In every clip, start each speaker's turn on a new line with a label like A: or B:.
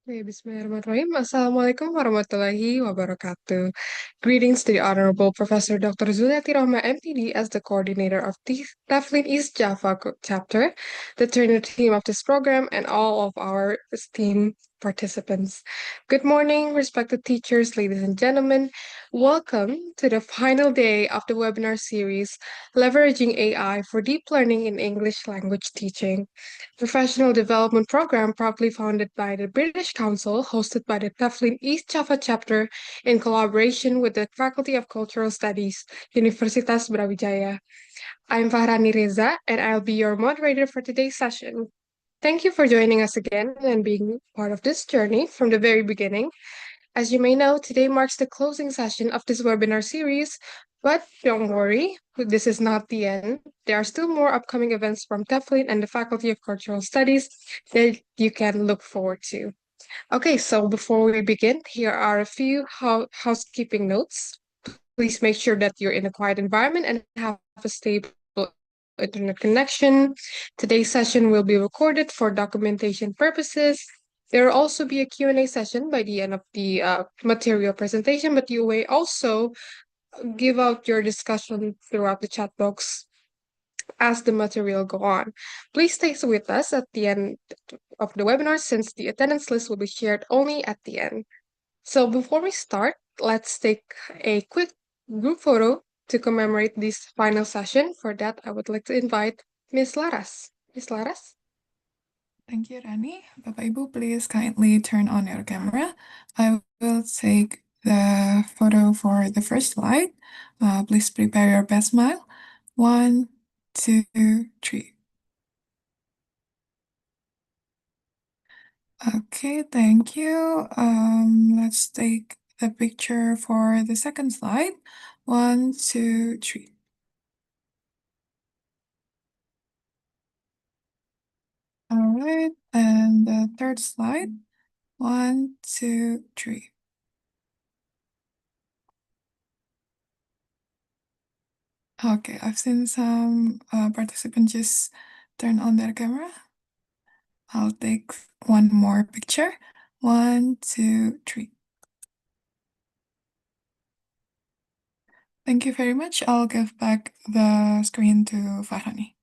A: Okay, Bismillahirrahmanirrahim. Assalamualaikum warahmatullahi wabarakatuh. Greetings to the Honorable Professor Dr. Zuliati Rahma, MPD, as the coordinator of the TEFLIN East Java chapter, the trainer team of this program, and all of our esteemed participants. Good morning, respected teachers, ladies and gentlemen. Welcome to the final day of the webinar series, Leveraging AI for Deep Learning in English Language Teaching. Professional development program proudly founded by the British Council, hosted by the TEFLIN East Java chapter in collaboration with the Faculty of Cultural Studies, Universitas Brawijaya. I'm Fahrani Reza, and I'll be your moderator for today's session. Thank you for joining us again and being part of this journey from the very beginning. As you may know, today marks the closing session of this webinar series, but don't worry, this is not the end. There are still more upcoming events from TEFLIN and the Faculty of Cultural Studies that you can look forward to. Okay, so before we begin, here are a few housekeeping notes. Please make sure that you're in a quiet environment and have a stable internet connection. Today's session will be recorded for documentation purposes. There will also be a Q&A session by the end of the material presentation, but you may also give out your discussion throughout the chat box as the material go on. Please stay with us at the end of the webinar since the attendance list will be shared only at the end. So before we start, let's take a quick group photo to commemorate this final session. For that, I would like to invite Miss Laras. Miss Laras?
B: Thank you, Rani. Bapak Ibu, please kindly turn on your camera. I will take the photo for the first slide. Please prepare your best smile. 1, 2, 3. Okay, thank you. Let's take the picture for the second slide. 1, 2, 3. All right, and the third slide. 1, 2, 3. Okay, I've seen some participants just turn on their camera. I'll take one more picture. 1, 2, 3. Thank you very much. I'll give back the screen to Farhani.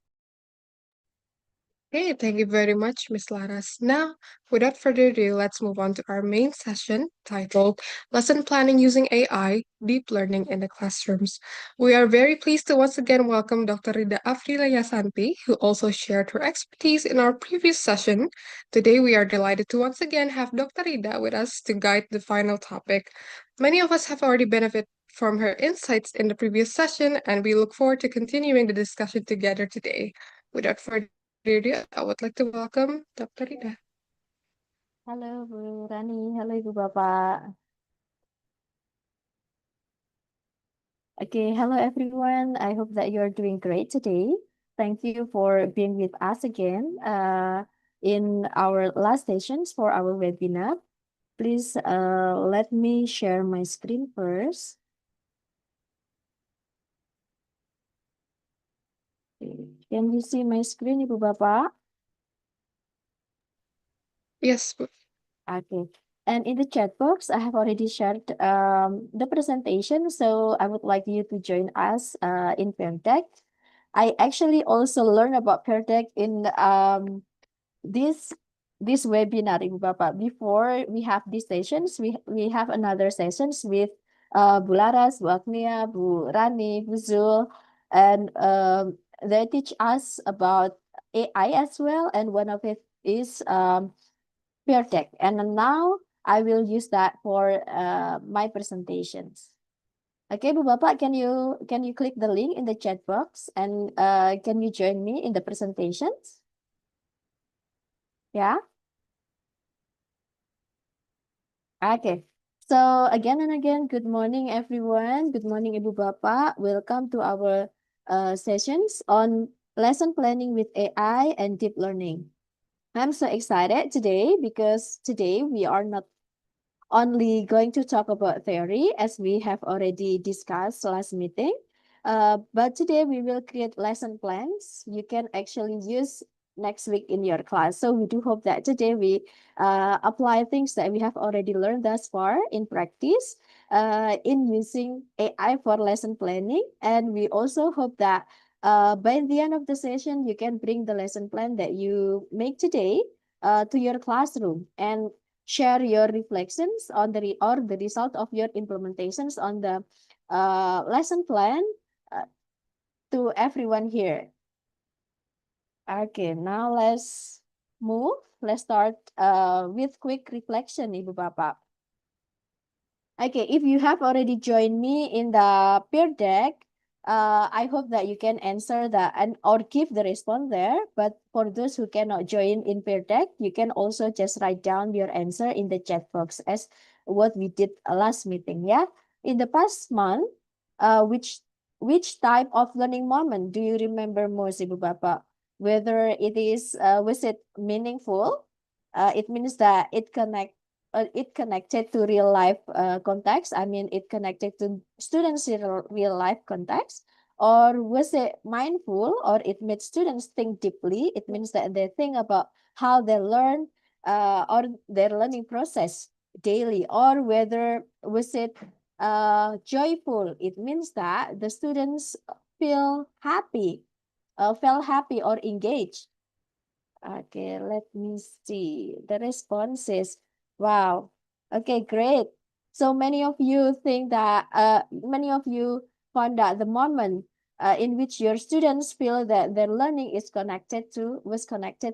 A: Okay, thank you very much, Miss Laras. Now, without further ado, let's move on to our main session titled Lesson Planning Using AI, Deep Learning in the Classrooms. We are very pleased to once again welcome Dr. Rida Afriliyasanti, who also shared her expertise in our previous session. Today, we are delighted to once again have Dr. Rida with us to guide the final topic. Many of us have already benefited from her insights in the previous session, and we look forward to continuing the discussion together today. Without further ado, I would like to welcome Dr. Rida.
C: Halo Bu Rani, halo Ibu Bapak. Okay, hello everyone. I hope that you're doing great today. Thank you for being with us again in our last sessions for our webinar. Please let me share my screen first. Can you see my screen, Ibu Bapak?
A: Yes.
C: Okay. And in the chat box, I have already shared the presentation, so I would like you to join us in Pertec. I actually also learned about Pertec in this webinar, Ibu Bapak. Before we have these sessions, we have another sessions with Bu Laras, Bu Agnia, Bu Rani, Bu Zul, and they teach us about AI as well, and one of it is Pertec. And now I will use that for my presentations. Okay, Bu Bapak, can you click the link in the chat box and can you join me in the presentations? Yeah. Okay. So again and again, good morning, everyone. Good morning, Ibu Bapak. Welcome to our sessions on lesson planning with AI and deep learning. I'm so excited today because today we are not only going to talk about theory as we have already discussed last meeting. But today we will create lesson plans. You can actually use next week in your class. So we do hope that today we apply things that we have already learned thus far in practice in using AI for lesson planning. And we also hope that by the end of the session, you can bring the lesson plan that you make today to your classroom and share your reflections on the result of your implementations on the lesson plan uh, to everyone here. Okay, now let's move. Let's start with quick reflection, Ibu Bapak. Okay, if you have already joined me in the peer deck, I hope that you can answer that and or give the response there. But for those who cannot join in peer deck, you can also just write down your answer in the chat box as what we did last meeting. Yeah, in the past month, which type of learning moment do you remember most, Ibu Bapak? Whether it is was it meaningful? It means that it connected to real life context. I mean, it connected to students in real life context. Or was it mindful, or it made students think deeply? It means that they think about how they learn or their learning process daily. Or whether was it joyful? It means that the students felt happy or engaged. Okay, let me see the responses. Wow. Okay, great. So many of you think that many of you found that the moment in which your students feel that their learning was connected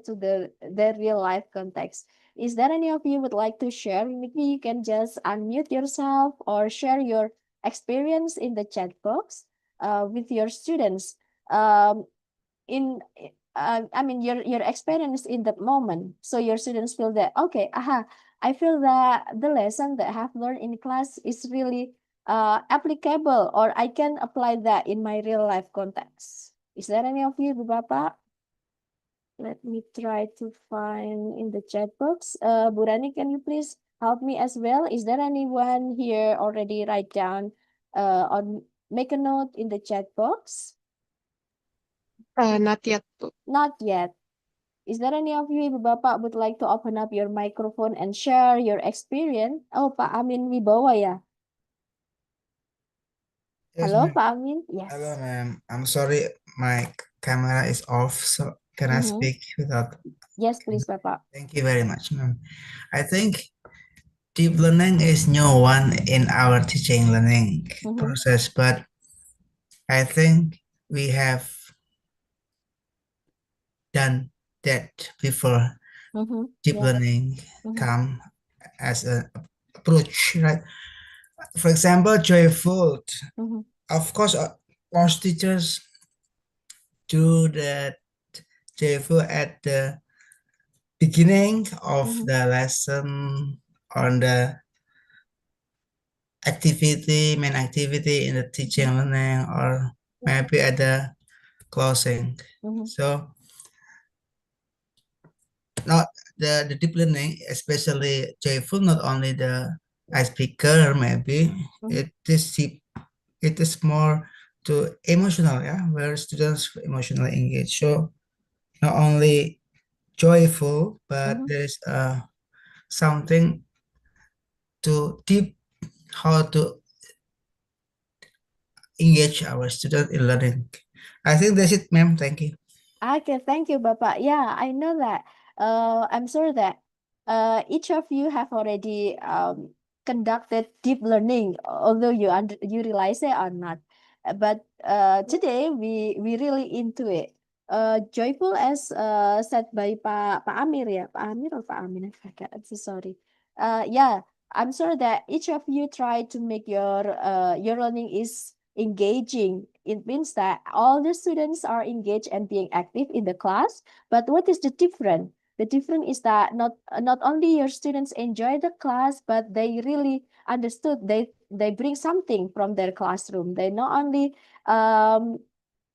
C: to their real life context. Is there any of you would like to share? Maybe you can just unmute yourself or share your experience in the chat box with your students. In I mean your experience in that moment, so your students feel that okay, I feel that the lesson that I have learned in class is really applicable, or I can apply that in my real life context. Is there any of you, Bu Bapak? Let me try to find in the chat box. Bu Rani, can you please help me as well? Is there anyone here already write down or make a note in the chat box?
A: Not yet, Po.
C: Not yet. Is there any of you, Ibu Bapak, would like to open up your microphone and share your experience? Oh, Pak Amin Wibowo ya.
D: Yes,
C: Halo,
D: ma'am.
C: Pak Amin.
D: Hello,
C: Yes.
D: ma'am. I'm sorry, my camera is off, so can I
C: Mm-hmm.
D: speak without?
C: Yes, please, Bapak.
D: Thank you very much, ma'am. I think deep learning is new one in our teaching learning
C: Mm-hmm.
D: process, but I think we have done that before.
C: Mm-hmm.
D: Deep
C: Yeah.
D: learning
C: Mm-hmm.
D: come as an approach, right? For example, joyful.
C: Mm-hmm.
D: Of course, most teachers do that joyful at the beginning of
C: Mm-hmm.
D: the lesson on the main activity in the teaching and learning, or maybe at the closing.
C: Mm-hmm.
D: So not the deep learning, especially joyful, not only the speaker, maybe
C: Mm-hmm.
D: it is more to emotional, yeah, where students emotionally engage. So not only joyful, but
C: Mm-hmm.
D: there is something to deep how to engage our student in learning. I think that's it, ma'am. Thank you.
C: Okay, thank you, Bapak. Yeah, I know that. I'm sure that each of you have already conducted deep learning, although you realize it or not. But today we really into it. Joyful as said by Pak Amir ya, Pak Amir or Pak Amin? I forgot. I'm so sorry. Yeah, I'm sure that each of you try to make your learning is engaging. It means that all the students are engaged and being active in the class. But what is the difference? The difference is that not only your students enjoy the class, but they really understood. They bring something from their classroom. They not only um,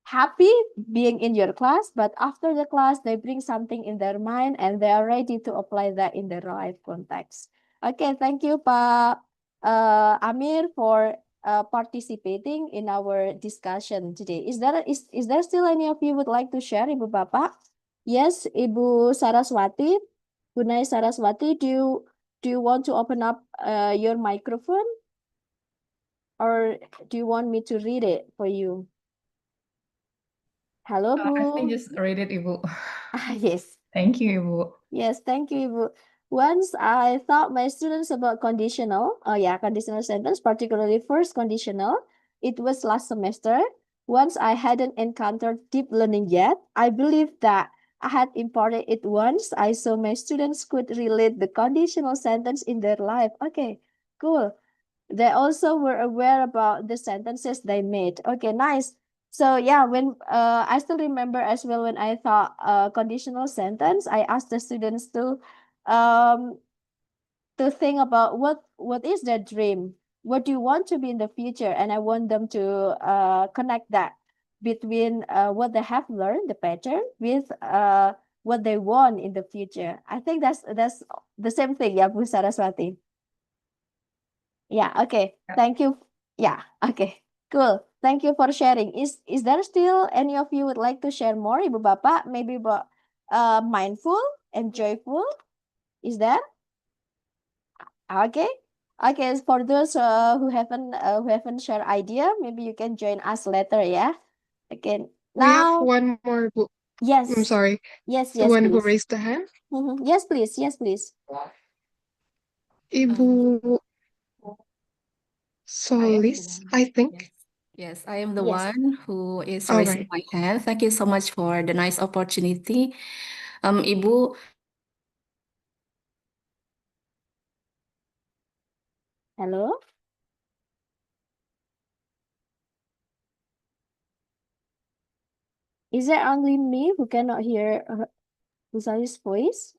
C: happy being in your class, but after the class, they bring something in their mind and they are ready to apply that in their life context. Okay, thank you, Pak Amir, for participating in our discussion today. Is there still any of you would like to share, Ibu Bapak? Yes, Ibu Saraswati, Bunai Saraswati, do you want to open up your microphone, or do you want me to read it for you? Hello,
E: I
C: Bu.
E: think just read it, Ibu.
C: Yes.
E: Thank you, Ibu.
C: Yes, thank you, Ibu. Once I taught my students about conditional sentence, particularly first conditional. It was last semester. Once I hadn't encountered deep learning yet, I believed that I had imported it once. I saw my students could relate the conditional sentence in their life. Okay, cool. They also were aware about the sentences they made. Okay, nice. So yeah, when I still remember as well when I thought conditional sentence, I asked the students um to think about what is their dream, what do you want to be in the future, and I want them to connect that between what they have learned, the pattern, with what they want in the future. I think that's the same thing, yeah, Bu Saraswati. Yeah, okay.
E: Yeah.
C: Thank you. Yeah, okay. Cool. Thank you for sharing. Is there still any of you would like to share more, Ibu Bapak? Maybe about mindful and joyful? Is there? Okay. Okay, for those who haven't shared idea, maybe you can join us later, yeah? Okay.
A: We have
C: Now,
A: one more. I'm
C: yes.
A: sorry.
C: Yes,
A: The
C: yes,
A: one who
C: please.
A: raised the hand.
C: Yes, please. Yes, please.
A: Ibu
E: I am the
A: Solis,
E: one.
A: I think.
E: Yes, I am the
C: Yes.
E: one who is
A: All
E: raising
A: right.
E: my hand. Thank you so much for the nice opportunity. Ibu,
C: Hello? Is there only me who cannot hear Usali's voice?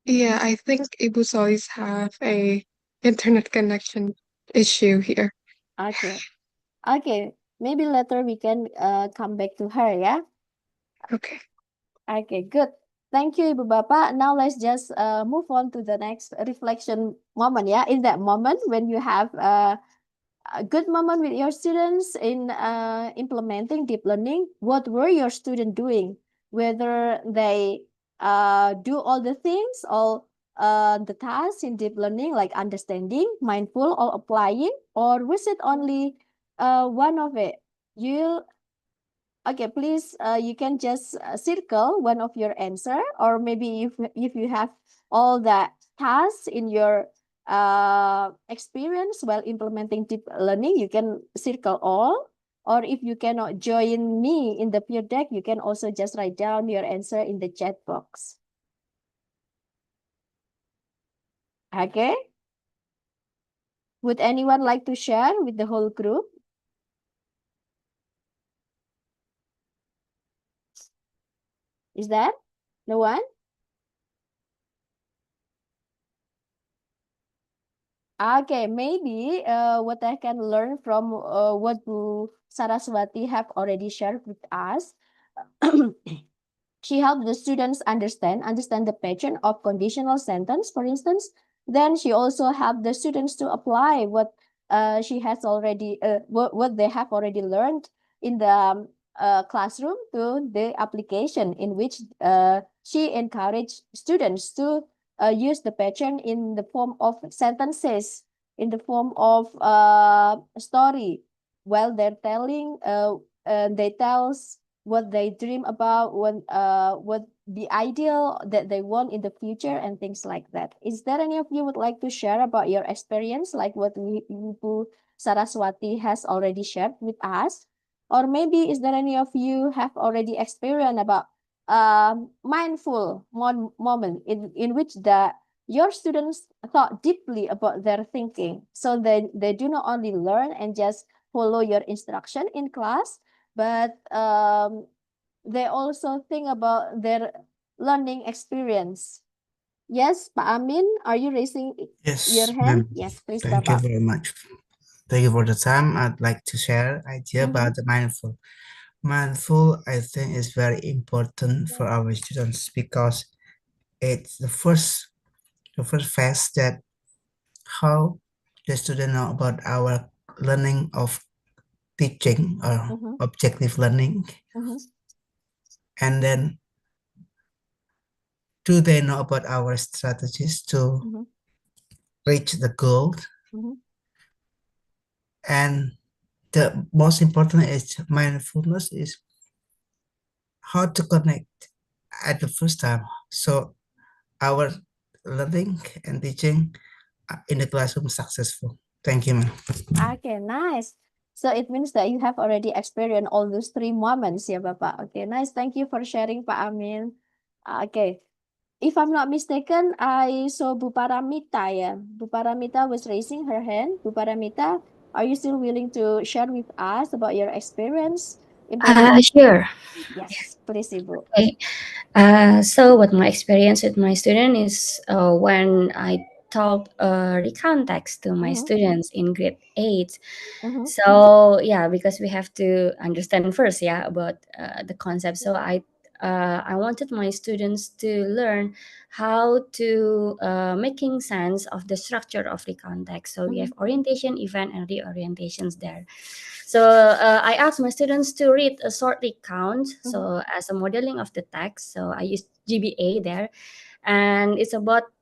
A: Yeah, I think Ibu Solis have a internet connection issue here.
C: Okay. Okay. Maybe later we can come back to her, yeah?
A: Okay.
C: Okay, good. Thank you, Ibu Bapak. Now let's just move on to the next reflection moment, yeah? In that moment when you have a good moment with your students in implementing deep learning, what were your students doing? Whether they do all the things, all the tasks in deep learning, like understanding, mindful, or applying, or was it only one of it? You Okay, please, you can just circle one of your answer, or maybe if you have all the tasks in your experience while implementing deep learning, you can circle all. Or if you cannot join me in the peer deck, you can also just write down your answer in the chat box. Okay. Would anyone like to share with the whole group? Is that no one? Okay, maybe what I can learn from what Bu Saraswati have already shared with us. She helped the students understand the pattern of conditional sentence, for instance. Then she also helped the students to apply what she has already what they have already learned in the classroom to the application, in which she encouraged students to use the pattern in the form of sentences, in the form of story, while they're telling they tells what they dream about, what the ideal that they want in the future, and things like that. Is there any of you would like to share about your experience, like what Ibu Saraswati has already shared with us? Or maybe is there any of you have already experienced about mindful moment in which your students thought deeply about their thinking, so they do not only learn and just follow your instruction in class, but they also think about their learning experience. Yes, Pak Amin, are you raising your
D: Yes,
C: hand?
D: ma'am.
C: Yes, please,
D: Thank you
C: Bapak.
D: very much. Thank you for the time. I'd like to share idea about the mindful. Mindful, I think, is very important for our students because it's the first phase that how the student know about our learning of teaching or objective learning, and then do they know about our strategies to
C: Mhm.
D: reach the goal?
C: Mhm.
D: And the most important is mindfulness is how to connect at the first time. So our learning and teaching in the classroom successful. Thank you, ma'am.
C: Okay, nice. So it means that you have already experienced all those three moments, ya, Bapak. Okay, nice. Thank you for sharing, Pak Amin. Okay. If I'm not mistaken, I saw Bu Paramita, ya. Bu Paramita was raising her hand. Bu Paramita, are you still willing to share with us about your experience in
F: Sure.
C: Yes, please, Ibu.
F: Okay. So what my experience with my student is when I taught recount text to my
C: Mm-hmm.
F: students in grade 8.
C: Mm-hmm.
F: So yeah, because we have to understand first, yeah, about the concept. So I wanted my students to learn how to making sense of the structure of the context. So we have orientation, event, and reorientations there. So I asked my students to read a short recount. So as a modeling of the text, so I used GBA there, and it's about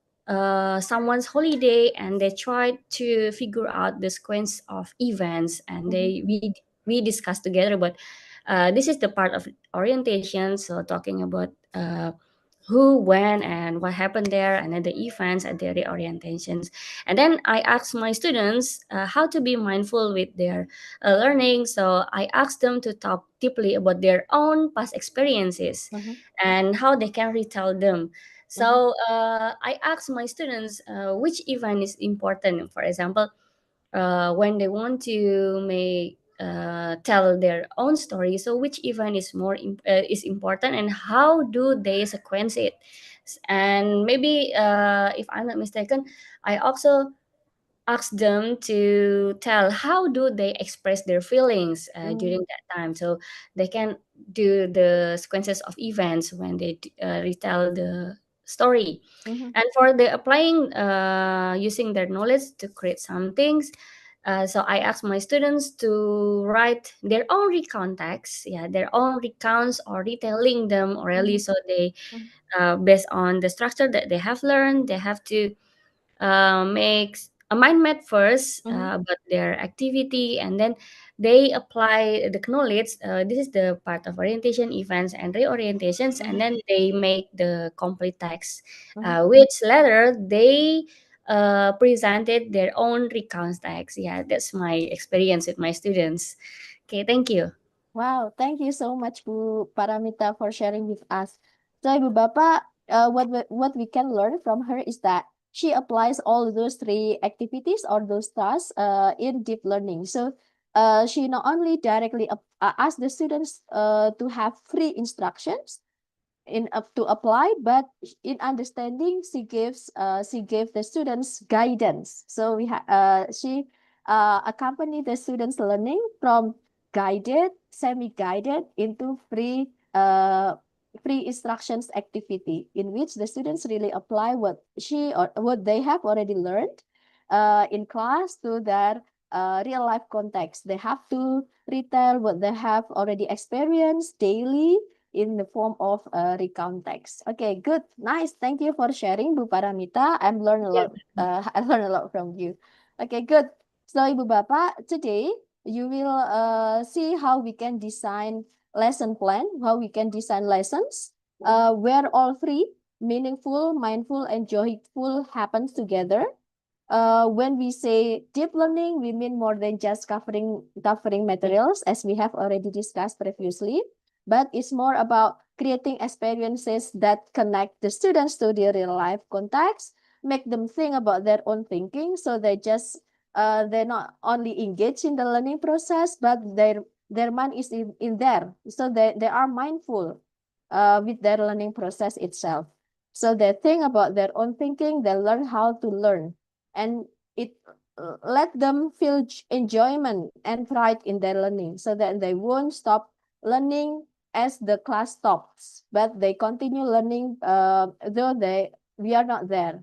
F: someone's holiday, and they try to figure out the sequence of events, and we discuss together. But this is the part of orientation, so talking about who, when, and what happened there, and then the events and the reorientations. And then I asked my students how to be mindful with their learning. So I asked them to talk deeply about their own past experiences and how they can retell them. So I asked my students which event is important. For example, when they want to make tell their own story, so which event is is important, and how do they sequence it? And maybe if I'm not mistaken, I also ask them to tell how do they express their feelings during that time, so they can do the sequences of events when they retell the story. And for the applying using their knowledge to create some things, so I asked my students to write their own recount text, yeah, their own recounts or retelling them orally. So they based on the structure that they have learned, they have to make a mind map first about their activity, and then they apply the knowledge. This is the part of orientation, events, and reorientations, and then they make the complete text, which later they presented their own recounts text. Yeah, that's my experience with my students. Okay, thank you.
C: Wow, thank you so much, Bu Paramita, for sharing with us. So, Ibu Bapak, what we can learn from her is that she applies all those three activities or those tasks in deep learning. So, she not only directly asks the students to have free instructions in up to apply, but in understanding she gave the students guidance. So she accompanied the students learning from guided, semi-guided into free instructions activity, in which the students really apply what she or what they have already learned in class to their real life context. They have to retell what they have already experienced daily in the form of recount text. Okay, good, nice. Thank you for sharing, Bu Paramita. I'm learn a lot. I learned a lot from you. Okay, good. So, Ibu Bapak, today you will see how we can design lesson plan, how we can design lessons where all three, meaningful, mindful, and joyful, happens together. When we say deep learning, we mean more than just covering materials, as we have already discussed previously, but it's more about creating experiences that connect the students to their real life context, make them think about their own thinking, so they're not only engaged in the learning process, but their mind is in there, so they are mindful with their learning process itself. So they think about their own thinking, they learn how to learn, and it let them feel enjoyment and pride in their learning, so that they won't stop learning as the class stops, but they continue learning though we are not there.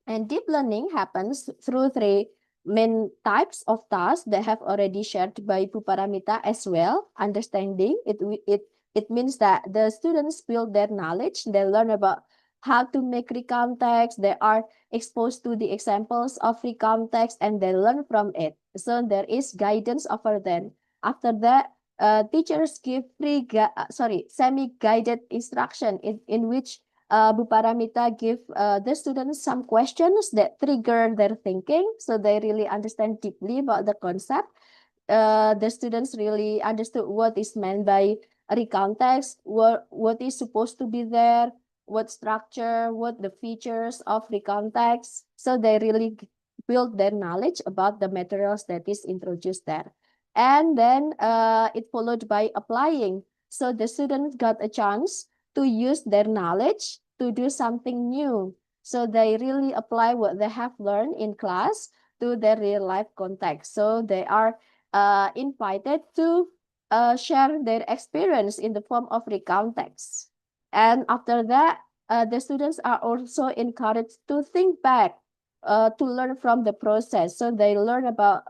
C: And deep learning happens through three main types of tasks that have already shared by Bu Paramita as well. Understanding, it means that the students build their knowledge, they learn about how to make recount text. They are exposed to the examples of recount text and they learn from it. So there is guidance over them. After that, teachers give semi-guided instruction in which Bu Paramita give the students some questions that trigger their thinking, so they really understand deeply about the concept. The students really understood what is meant by recount text, what is supposed to be there, what structure, what the features of recount text. So they really build their knowledge about the materials that is introduced there. And then it followed by applying. So the students got a chance to use their knowledge to do something new. So they really apply what they have learned in class to their real life context. So they are invited to share their experience in the form of recount text. And after that, the students are also encouraged to think back, to learn from the process. So they learn about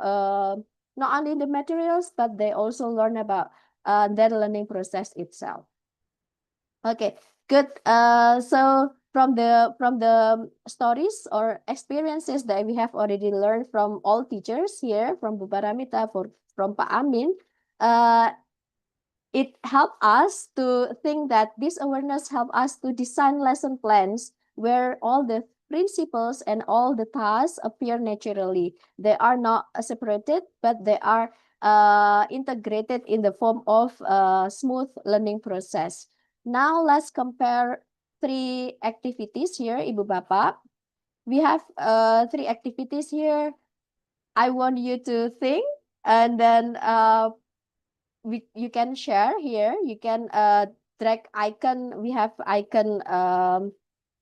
C: not only the materials, but they also learn about their learning process itself. Okay, good. So from the stories or experiences that we have already learned from all teachers here, from Bu Paramita, from Pak Amin, it helped us to think that this awareness helped us to design lesson plans where all the principles and all the tasks appear naturally. They are not separated, but they are integrated in the form of a smooth learning process. Now let's compare three activities here, Ibu Bapak. We have three activities here. I want you to think and then you can share here. You can drag icon. We have icon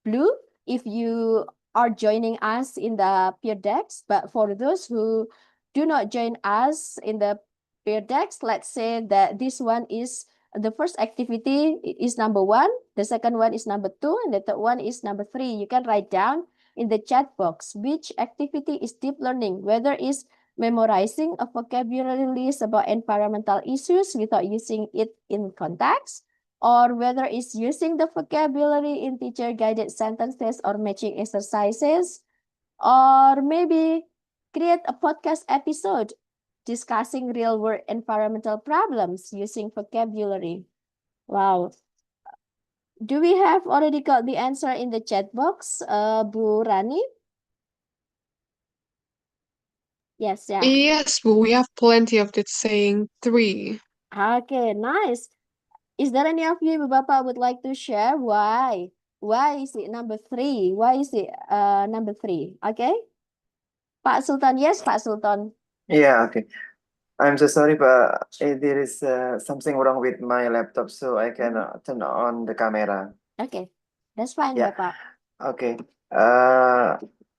C: blue if you are joining us in the peer decks. But for those who do not join us in the peer decks, let's say that this one is the first activity is number 1, the second one is number 2, and the third one is number 3. You can write down in the chat box which activity is deep learning, whether it's memorizing a vocabulary list about environmental issues without using it in context, or whether it's using the vocabulary in teacher-guided sentences or matching exercises, or maybe create a podcast episode discussing real-world environmental problems using vocabulary. Wow. Do we have already got the answer in the chat box, Bu Rani? Yes, yeah.
A: Yes, but we have plenty of it saying 3.
C: Okay, nice. Is there any of you, Bapak, would like to share why? Why is it number 3? Why is it number 3? Okay. Pak Sultan, yes, Pak Sultan.
G: Yeah, okay. I'm so sorry, but there is something wrong with my laptop, so I cannot turn on the camera.
C: Okay, that's fine,
G: Yeah.
C: Bapak.
G: Okay.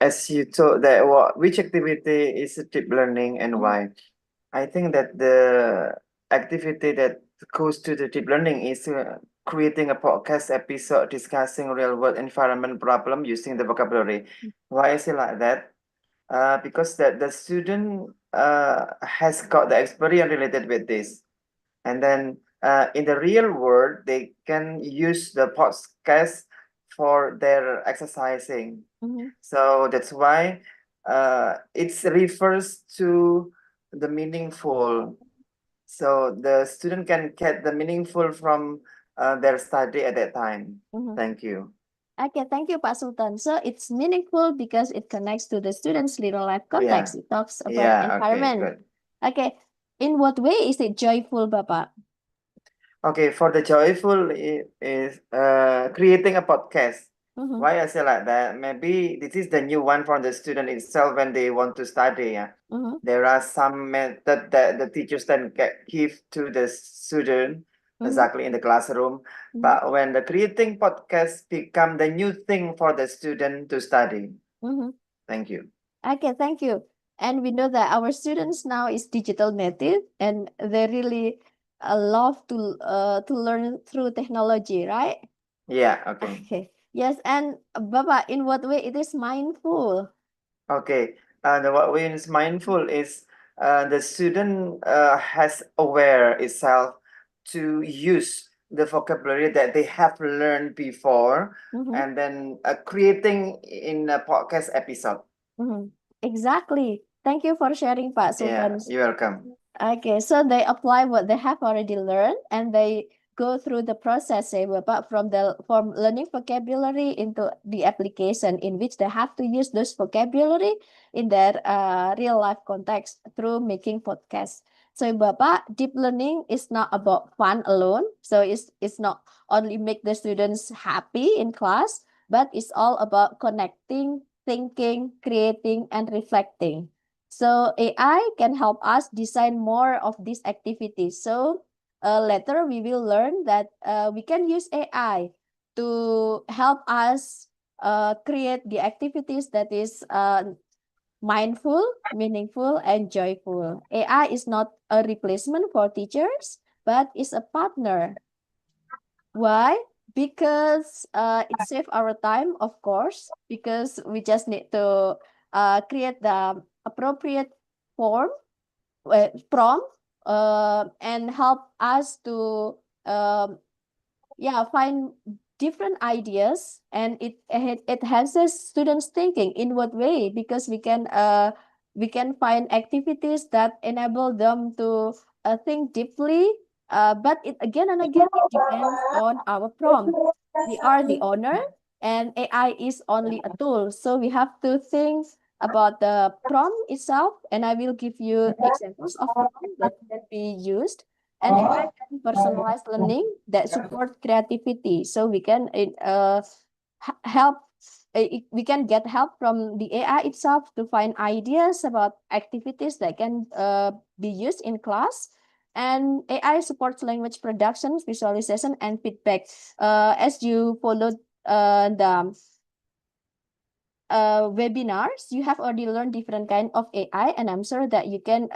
G: As you told that which activity is deep learning and why? I think that the activity that goes to the deep learning is creating a podcast episode discussing real world environment problem using the vocabulary. Why is it like that? Because the student has got the experience related with this, and then in the real world they can use the podcast for their exercising. So that's why it refers to the meaningful. So the student can get the meaningful from their study at that time. Thank you.
C: Okay, thank you, Pak Sultan. So it's meaningful because it connects to the student's real life context. It talks about
G: Yeah, okay,
C: environment.
G: good.
C: Okay, in what way is it joyful, Bapak?
G: Okay, for the joyful is creating a podcast. Why I say like that? Maybe this is the new one for the student itself when they want to study. Yeah, there are some method that the teachers then give to the student exactly in the classroom. But when the creating podcast become the new thing for the student to study. Thank you.
C: Okay, thank you. And we know that our students now is digital native and they really love to learn through technology, right?
G: Yeah, okay.
C: Okay. Yes, and Baba, in what way it is mindful?
G: Okay, what means mindful is the student has aware itself to use the vocabulary that they have learned before,
C: Mhm.
G: and then creating in a podcast episode.
C: Mhm. Exactly. Thank you for sharing, Pak
G: Yeah,
C: Sultan.
G: you're welcome.
C: Okay, so they apply what they have already learned and they go through the process, say, Bapak, from learning vocabulary into the application in which they have to use those vocabulary in their real life context through making podcasts. So, Bapak, deep learning is not about fun alone. So it's not only make the students happy in class, but it's all about connecting, thinking, creating, and reflecting. So AI can help us design more of these activities. So later we will learn that we can use AI to help us create the activities that is mindful, meaningful, and joyful. AI is not a replacement for teachers, but is a partner. Why? Because it saves our time, of course, because we just need to create the appropriate form, prompt, and help us to find different ideas, and it enhances students thinking. In what way? Because we can find activities that enable them to think deeply, but it again and again it depends on our prompt. We are the owner and AI is only a tool, so we have to think about the prompt itself, and I will give you examples of prompt that can be used. And AI can personalize learning that support creativity. So we can help. We can get help from the AI itself to find ideas about activities that can be used in class. And AI supports language production, visualization, and feedback. As you followed the webinars, you have already learned different kind of AI, and I'm sure that you can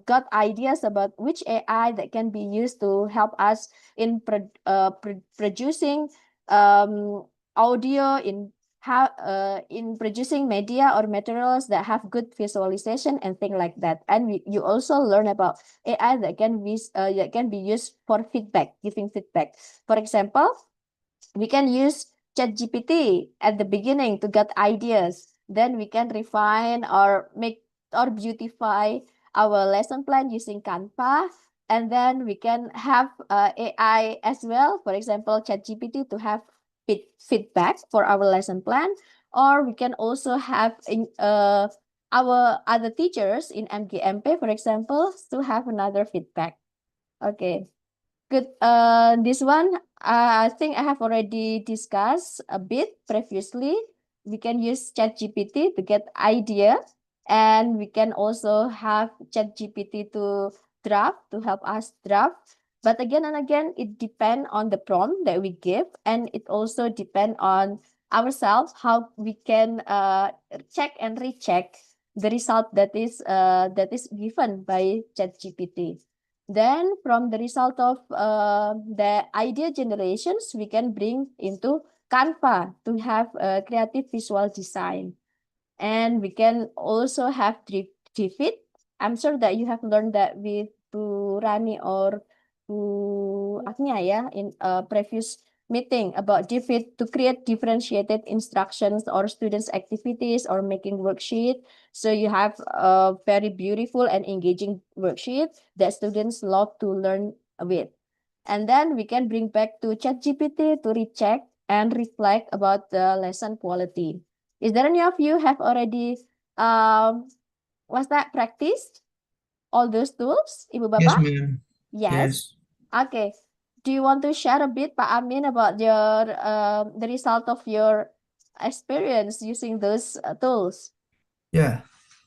C: got ideas about which AI that can be used to help us in producing audio, in how in producing media or materials that have good visualization and things like that. And you also learn about AI that can be used for feedback, giving feedback. For example, we can use ChatGPT at the beginning to get ideas. Then we can refine or make or beautify our lesson plan using Canva. And then we can have AI as well. For example, ChatGPT to have feedback for our lesson plan. Or we can also have our other teachers in MGMP, for example, to have another feedback. Okay. Good. This one, I think I have already discussed a bit previously. We can use ChatGPT to get idea, and we can also have ChatGPT to help us draft. But again and again, it depends on the prompt that we give, and it also depends on ourselves how we can check and recheck the result that is given by ChatGPT. Then from the result of the idea generations, we can bring into Canva to have a creative visual design. And we can also have Trifit. I'm sure that you have learned that with Rani or Agnia, yeah, in a previous meeting about Trifit to create differentiated instructions or students' activities or making worksheet. So you have a very beautiful and engaging worksheet that students love to learn with. And then we can bring back to ChatGPT to recheck and reflect about the lesson quality. Is there any of you have already was that practiced all those tools, Ibu
D: Yes,
C: Bapak?
D: ma'am.
C: Yes.
D: Yes.
C: Okay. Do you want to share a bit, Pak Amin, about your the result of your experience using those tools?
D: Yeah.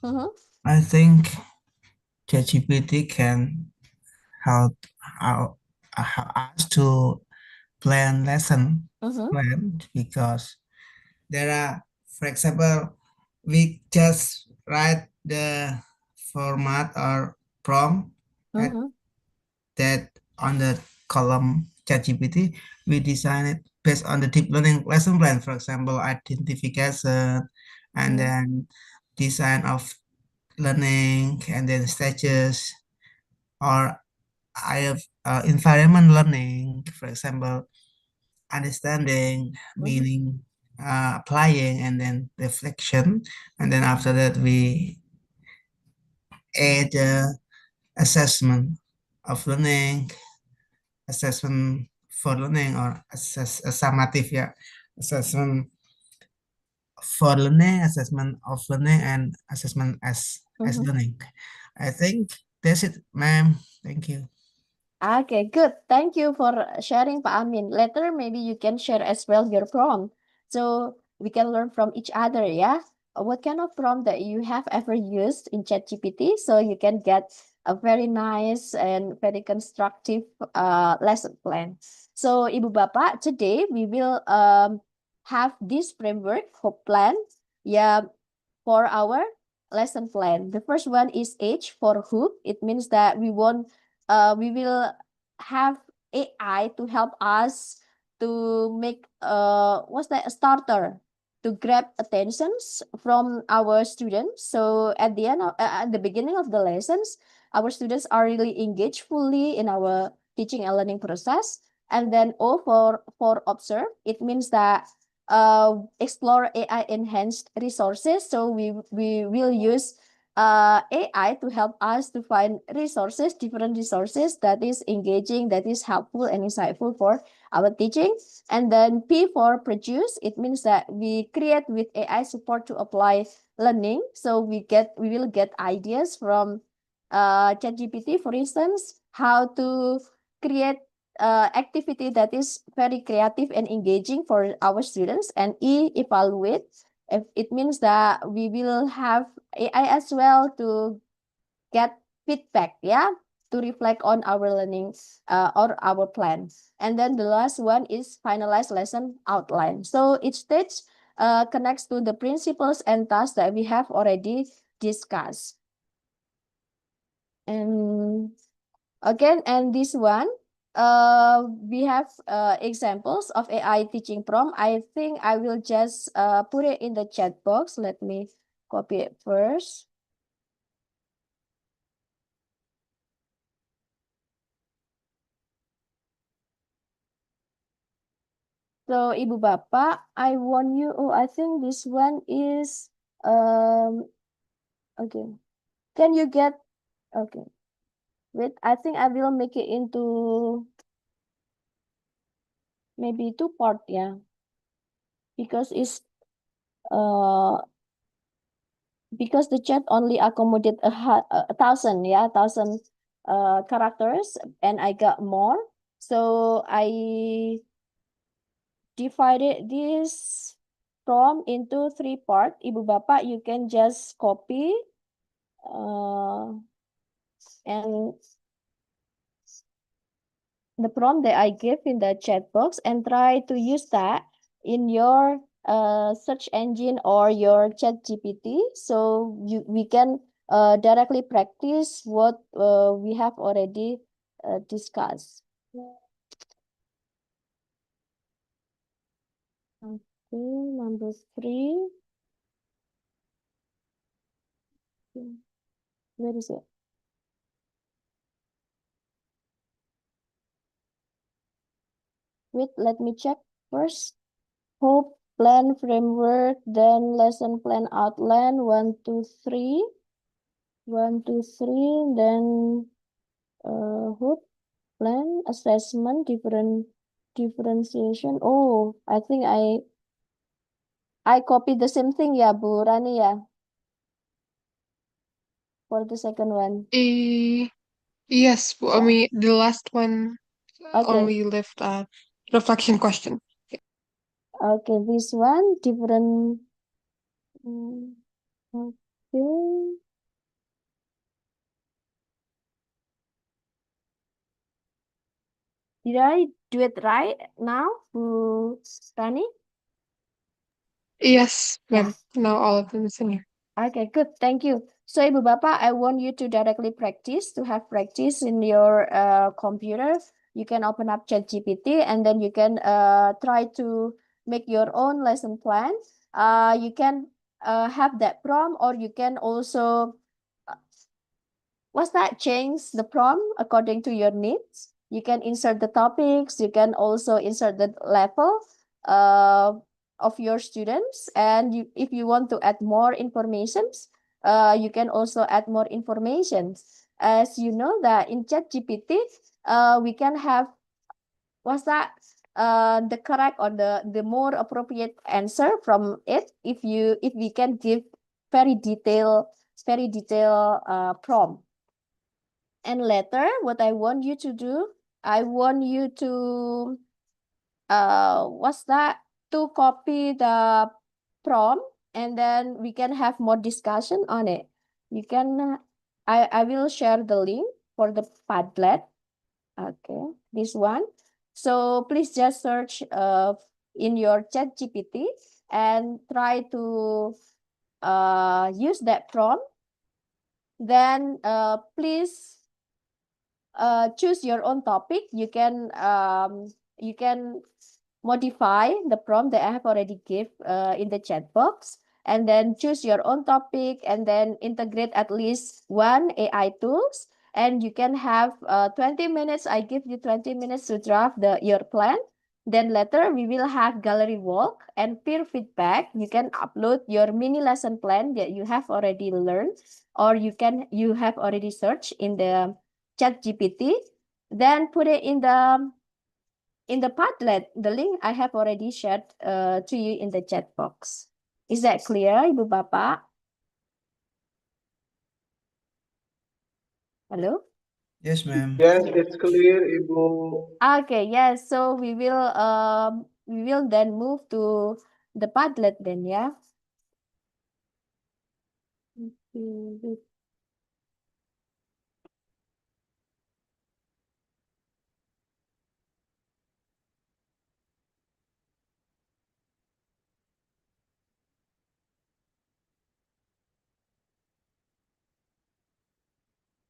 C: Mm-hmm.
D: I think ChatGPT can help our, us to plan lesson
C: Mm-hmm.
D: plan because there are, for example, we just write the format or prompt at
C: Mm-hmm.
D: that on the column ChatGPT. We design it based on the deep learning lesson plan, for example, identification, and
C: Mm-hmm.
D: then design of learning, and then stages, or I have environment learning, for example, understanding, meaning, applying, and then reflection. And then after that, we add assessment of learning, assessment for learning, or summative, yeah, assessment for learning, assessment of learning, and assessment as learning. I think that's it, ma'am. Thank you.
C: Okay, good. Thank you for sharing, Pak Amin. Later, maybe you can share as well your prompt, so we can learn from each other, yeah? What kind of prompt that you have ever used in ChatGPT, so you can get a very nice and very constructive lesson plan. So, Ibu Bapak, today we will have this framework for plan, yeah, for our lesson plan. The first one is H for hook. It means that we will have AI to help us to make what's that, a starter to grab attentions from our students. So at the beginning of the lessons, our students are really engaged fully in our teaching and learning process. And then O for observe. It means that explore AI enhanced resources. So we will use AI to help us to find resources, different resources that is engaging, that is helpful and insightful for our teaching. And then P for produce, it means that we create with AI support to apply learning. So we will get ideas from ChatGPT, for instance, how to create activity that is very creative and engaging for our students. And evaluate, it means that we will have AI as well to get feedback, yeah, to reflect on our learning or our plans. And then the last one is finalize lesson outline. So each stage connects to the principles and tasks that we have already discussed. And again, and this one, we have examples of AI teaching prompt. I think I will just put it in the chat box. Let me copy it first. So Ibu Bapak, I want you, oh, I think this one is, okay. Can you get, okay. Wait, I think I will make it into maybe 2 part, yeah. Because it's, because the chat only accommodate a 1,000, yeah, 1,000 characters, and I got more. So I divided this prompt into 3 parts. Ibu Bapak, you can just copy and the prompt that I give in the chat box, and try to use that in your search engine or your chat GPT, so we can directly practice what we have already discussed. Okay, number 3. Where is it? Wait, let me check first. Hope plan framework, then lesson plan outline, 1, 2, 3. 1, 2, 3, then hope plan assessment, differentiation. Oh, I think I copied the same thing, ya, Bu Rani, ya, for the second one.
A: Yes, I
C: Yeah.
A: mean, the last one
C: Okay.
A: only left a reflection question.
C: Okay, this one different. Okay. Did I do it right now, Bu Rani?
A: Yes,
C: Yeah.
A: now all of them is in here.
C: Okay, good. Thank you. So, Ibu Bapak, I want you to directly practice, to have practice in your computer. You can open up ChatGPT, and then you can try to make your own lesson plan. You can have that prompt, or you can also what's that? Change the prompt according to your needs. You can insert the topics. You can also insert the level of your students. And if you want to add more informations, you can also add more information. As you know that in ChatGPT, we can have, what's that? The correct or the more appropriate answer from it if we can give very detailed prompt. And later, what I want you to do, I want you to what's that? To copy the prompt, and then we can have more discussion on it. You can I will share the link for the Padlet. Okay, this one. So please just search in your chat GPT and try to use that prompt. Then please choose your own topic. You can modify the prompt that I have already give in the chat box, and then choose your own topic, and then integrate at least one AI tools. And you can have 20 minutes. I give you 20 minutes to draft your plan. Then later we will have gallery walk and peer feedback. You can upload your mini lesson plan that you have already learned, or you have already searched in the chat GPT. Then put it in the Padlet. The link I have already shared to you in the chat box. Is that clear, Ibu Bapak? Hello?
D: Yes, ma'am.
H: Yes, it's clear, Ibu.
C: Okay, yes. So we will then move to the Padlet then, yeah.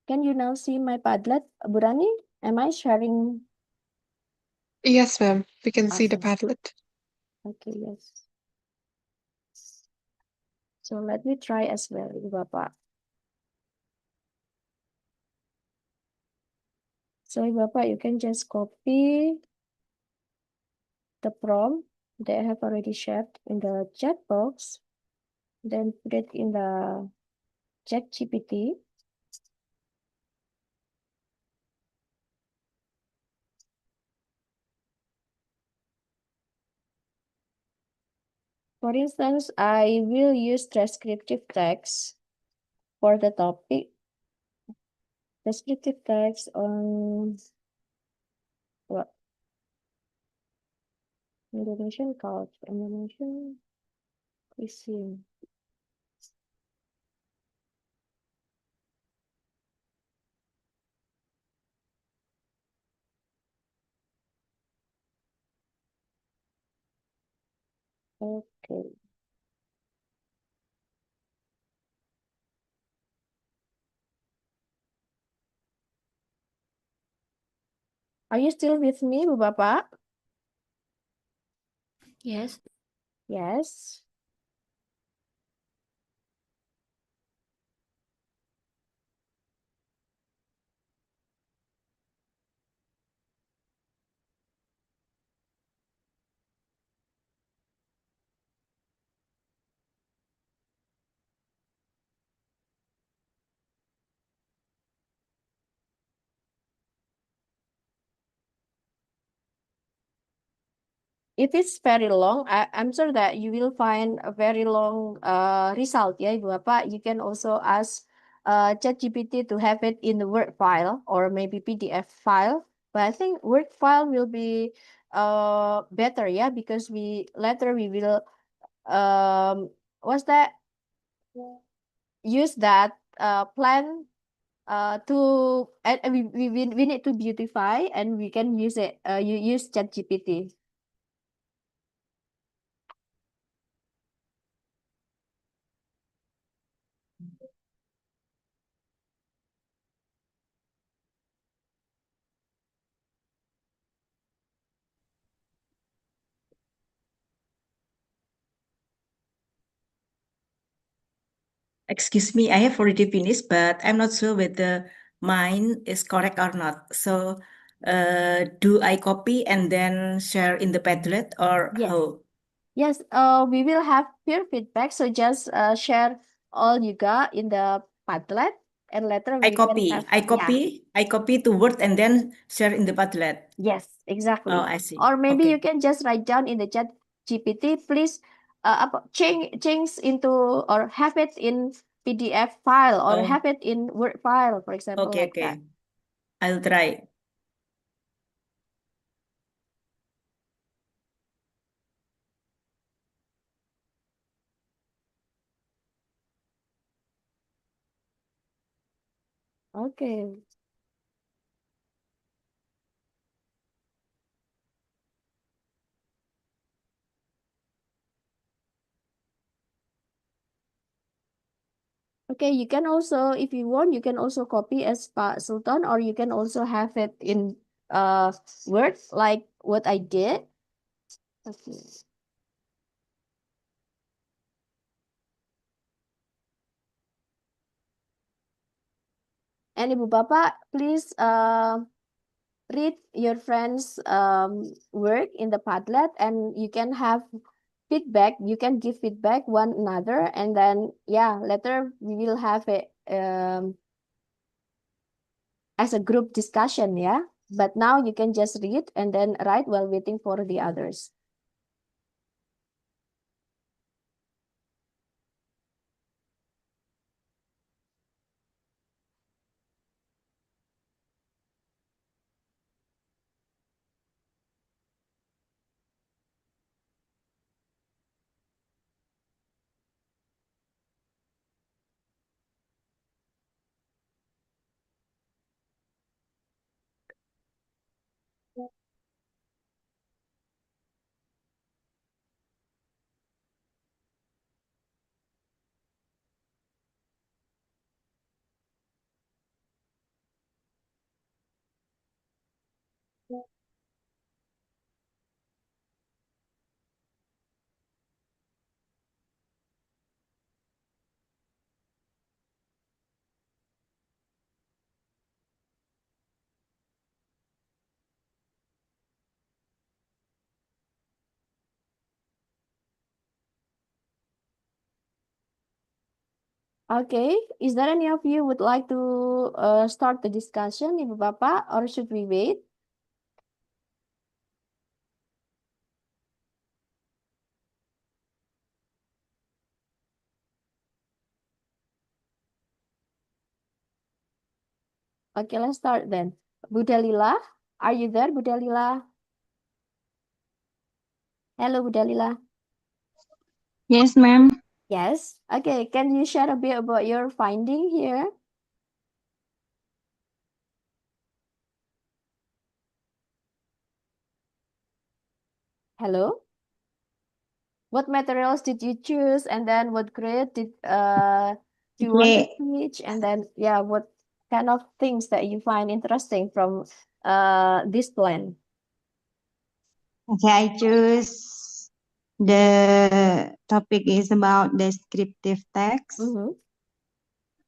C: Can you now see my Padlet, Burani? Am I sharing?
A: Yes, ma'am. We can see the
C: Awesome.
A: Padlet.
C: Okay, yes. So let me try as well, Ibu Bapak. So Ibu Bapak, you can just copy the prompt that I have already shared in the chat box, then put it in the chat GPT. For instance, I will use descriptive text for the topic. Descriptive text on what? Indonesian culture, Indonesian cuisine. Okay. Are you still with me, Bu Bapak?
F: Yes.
C: Yes. If it's very long, I'm sure that you will find a very long result, yeah, Ibu Bapak. You can also ask ChatGPT to have it in the Word file or maybe PDF file. But I think Word file will be better, yeah, because we will what's that? Use that plan to and we need to beautify, and we can use it. You use ChatGPT.
I: Excuse me, I have already finished, but I'm not sure whether mine is correct or not. So, do I copy and then share in the Padlet or
C: Yes.
I: how?
C: Yes, we will have peer feedback. So just share all you got in the Padlet, and later we can have.
I: I copy to Word and then share in the Padlet.
C: Yes, exactly.
I: Oh, I see.
C: Or maybe
I: Okay.
C: you can just write down in the chat GPT, please change into or have it in PDF file or
I: Oh.
C: have it in Word file, for example,
I: Okay,
C: like that.
I: I'll try.
C: Okay. Okay, you can also, if you want, you can also copy as Pak Sultan, or you can also have it in Word, like what I did. Okay. And Ibu Bapak, please read your friend's work in the Padlet, and you can have feedback. You can give feedback one another, and then later we will have it as a group discussion. But now you can just read and then write while waiting for the others. Okay, is there any of you would like to start the discussion, Ibu Bapak, or should we wait? Okay, let's start then. Bu Dalila, are you there, Bu Dalila? Hello, Bu Dalila.
J: Yes, ma'am.
C: Yes. Okay, can you share a bit about your finding here? Hello? What materials did you choose, and then what grade did you want to teach, and then what kind of things that you find interesting from this plan?
J: Okay, I choose the topic is about descriptive text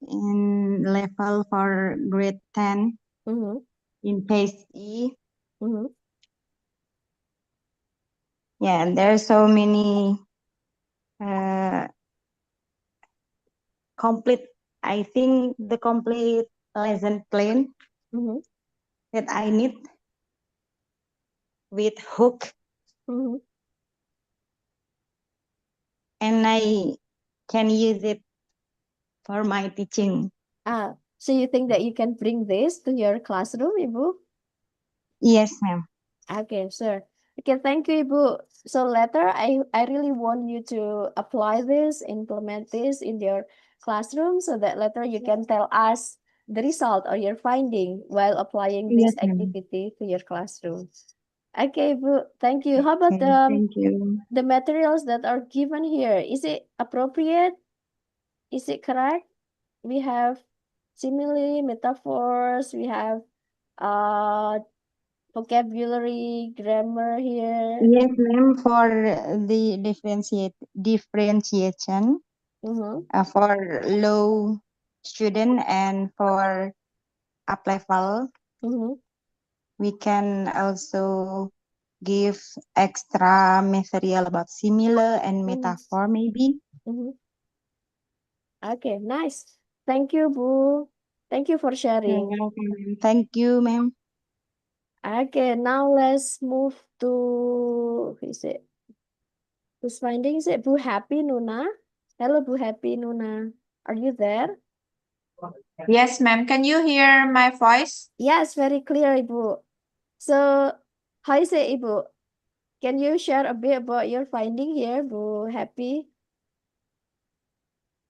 J: in level for grade 10 in page E. Yeah, and there are so many I think the complete lesson plan that I need with hook. And I can use it for my teaching.
C: So you think that you can bring this to your classroom, Ibu?
J: Yes, ma'am.
C: Okay, sure. Okay, thank you, Ibu. So later, I really want you to apply this, implement this in your classroom, so that later you can tell us the result or your finding while applying this activity to your classroom. Okay, Ibu, thank you. How about
J: Thank you.
C: the materials that are given here? Is it appropriate? Is it correct? We have simile, metaphors, we have vocabulary, grammar here.
J: Yes, ma'am, for the differentiation. for low student and for up level. We can also give extra material about similar and metaphor maybe.
C: Okay, nice. Thank you, Bu. Thank you for
J: You're
C: sharing.
J: welcome. Thank you, ma'am.
C: Okay, now let's move to, who is it? Who's finding? Is it Bu Happy Nuna? Hello, Bu Happy Nuna. Are you there?
K: Yes, ma'am. Can you hear my voice?
C: Yes, very clear, Ibu. So, how is it, Ibu? Can you share a bit about your finding here, Bu Happy?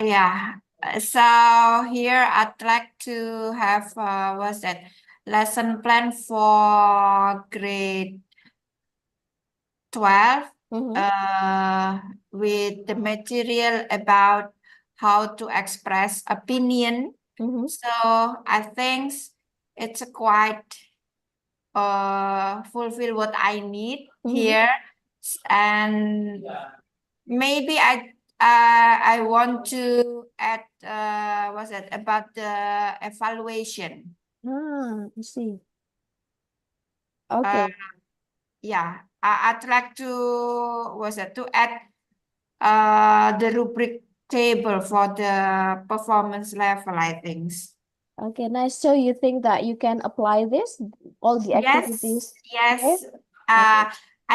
K: Yeah. So here I'd like to have what's that lesson plan for grade 12 with the material about how to express opinion. So I think it's quite fulfill what I need here, and maybe I want to add what's that about the evaluation.
C: I see. Okay.
K: Yeah, I'd like to to add the rubric table for the performance level, I think.
C: Okay, nice. So you think that you can apply this, all the activities?
K: Yes.
C: here?
K: I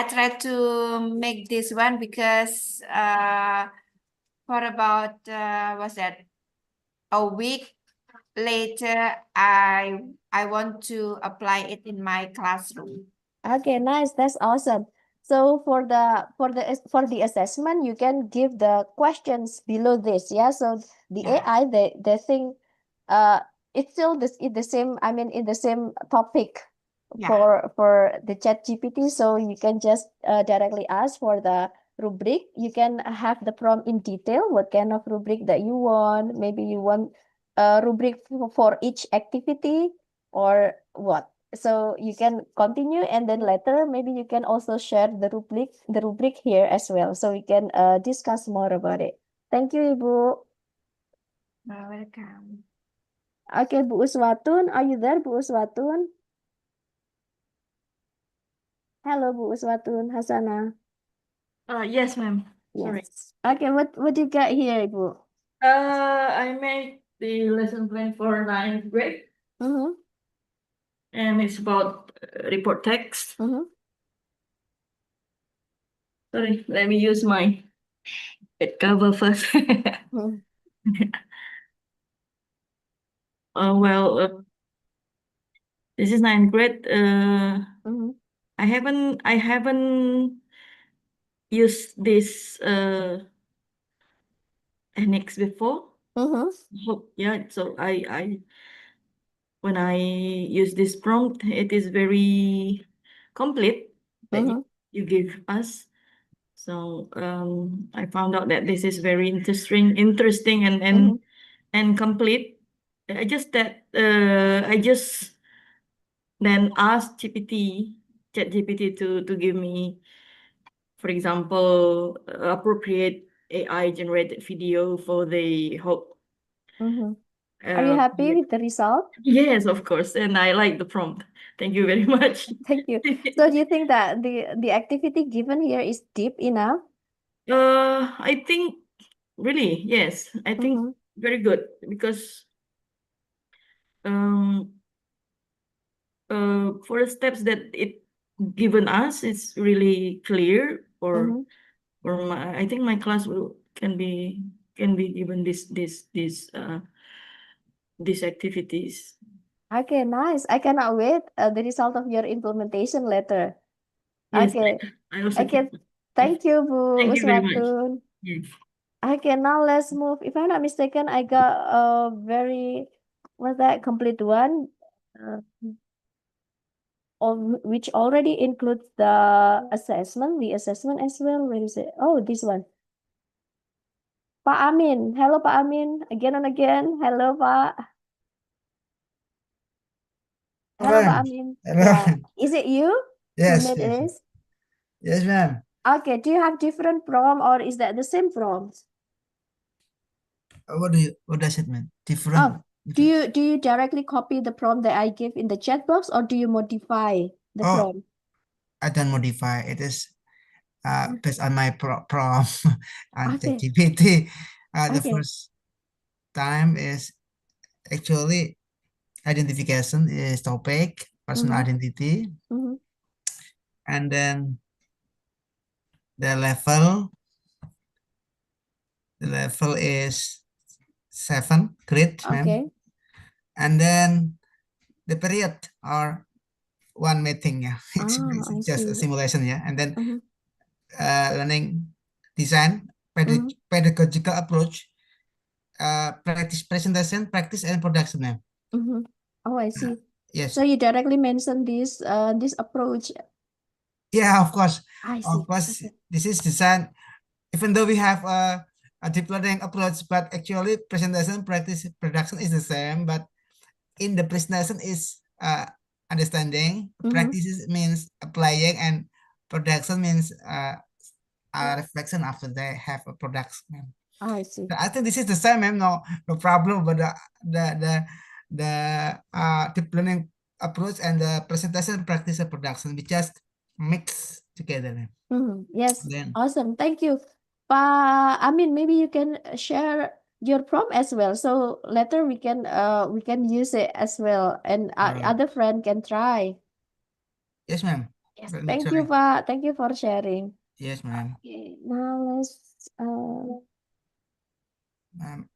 K: try to make this one because for about what's that a week later I want to apply it in my classroom.
C: Okay, nice. That's awesome. So for the assessment, you can give the questions below this. Yeah. So the AI, they think it's still the same, I mean in the same topic for the chat GPT. So you can just directly ask for the rubric. You can have the prompt in detail, what kind of rubric that you want. Maybe you want a rubric for each activity or what. So you can continue, and then later maybe you can also share the rubric here as well, so we can discuss more about it. Thank you, Ibu.
K: Welcome.
C: Okay, Bu Uswatun, are you there, Bu Uswatun? Hello, Bu Uswatun Hasana.
L: Yes, ma'am. Sorry.
C: Yes. Okay, what you got here, Ibu?
L: I made the lesson plan for 9th grade. And it's about report text. Sorry, let me use my head cover first. Well, this is 9th grade. I haven't used this techniques before. Yeah, so I when I use this prompt, it is very complete that you give us. So I found out that this is very interesting and complete. I just then asked ChatGPT to give me, for example, appropriate AI generated video for the whole.
C: Are you happy with the result?
L: Yes, of course, and I like the prompt. Thank you very much.
C: Thank you. So do you think that the activity given here is deep enough?
L: I think really, yes. I think very good because for the steps that it given us, it's really clear. I think my class can be given these activities.
C: Okay, nice. I cannot wait the result of your implementation later.
L: Yes,
C: Okay.
L: I also
C: Okay. Thank you, Bu
L: Thank you very much.
C: Uswatun.
L: Yes.
C: Okay, now let's move. If I'm not mistaken, I got a very, what's that, complete one, which already includes the assessment as well. Where is it? Oh, this one. Pak Amin. Hello, Pak Amin. Again and again. Hello, Pak. Hello, Pak Amin.
D: Hello.
C: Yeah. Is it you who
D: Yes,
C: made
D: yes.
C: this?
D: Yes, ma'am.
C: Okay. Do you have different prompt or is that the same prompt?
D: What does it mean? Different.
C: Do you directly copy the prompt that I give in the chat box, or do you modify the prompt?
D: I don't modify. It is based on my prompt and
C: Okay.
D: ChatGPT. The
C: Okay.
D: first time is actually identification is topic, personal identity, and then the level is 7 grade,
C: Okay.
D: and then the period or one meeting, yeah. It's
C: I
D: just a
C: see.
D: simulation, yeah. And then learning design, pedagogical approach, practice presentation, practice and production, ma'am.
C: Oh, I see.
D: Yes.
C: So you directly mentioned this approach.
D: Yeah, of course.
C: I see.
D: Of course, this is design. Even though we have a deep learning approach, but actually presentation, practice, production is the same. But in the presentation is understanding, practice means applying, and production means a reflection after they have a production.
C: I see.
D: I think this is the same, ma'am. No problem. But the deep learning approach and the presentation, practice, and production, we just mix together, ma'am.
C: Yes.
D: Then
C: Awesome. Thank you. I mean, maybe you can share your prompt as well. So later we can use it as well, and other friend can try.
D: Yes, ma'am.
C: Yes. Thank you, Pak. Thank you for sharing.
D: Yes, ma'am.
C: Okay. Now let's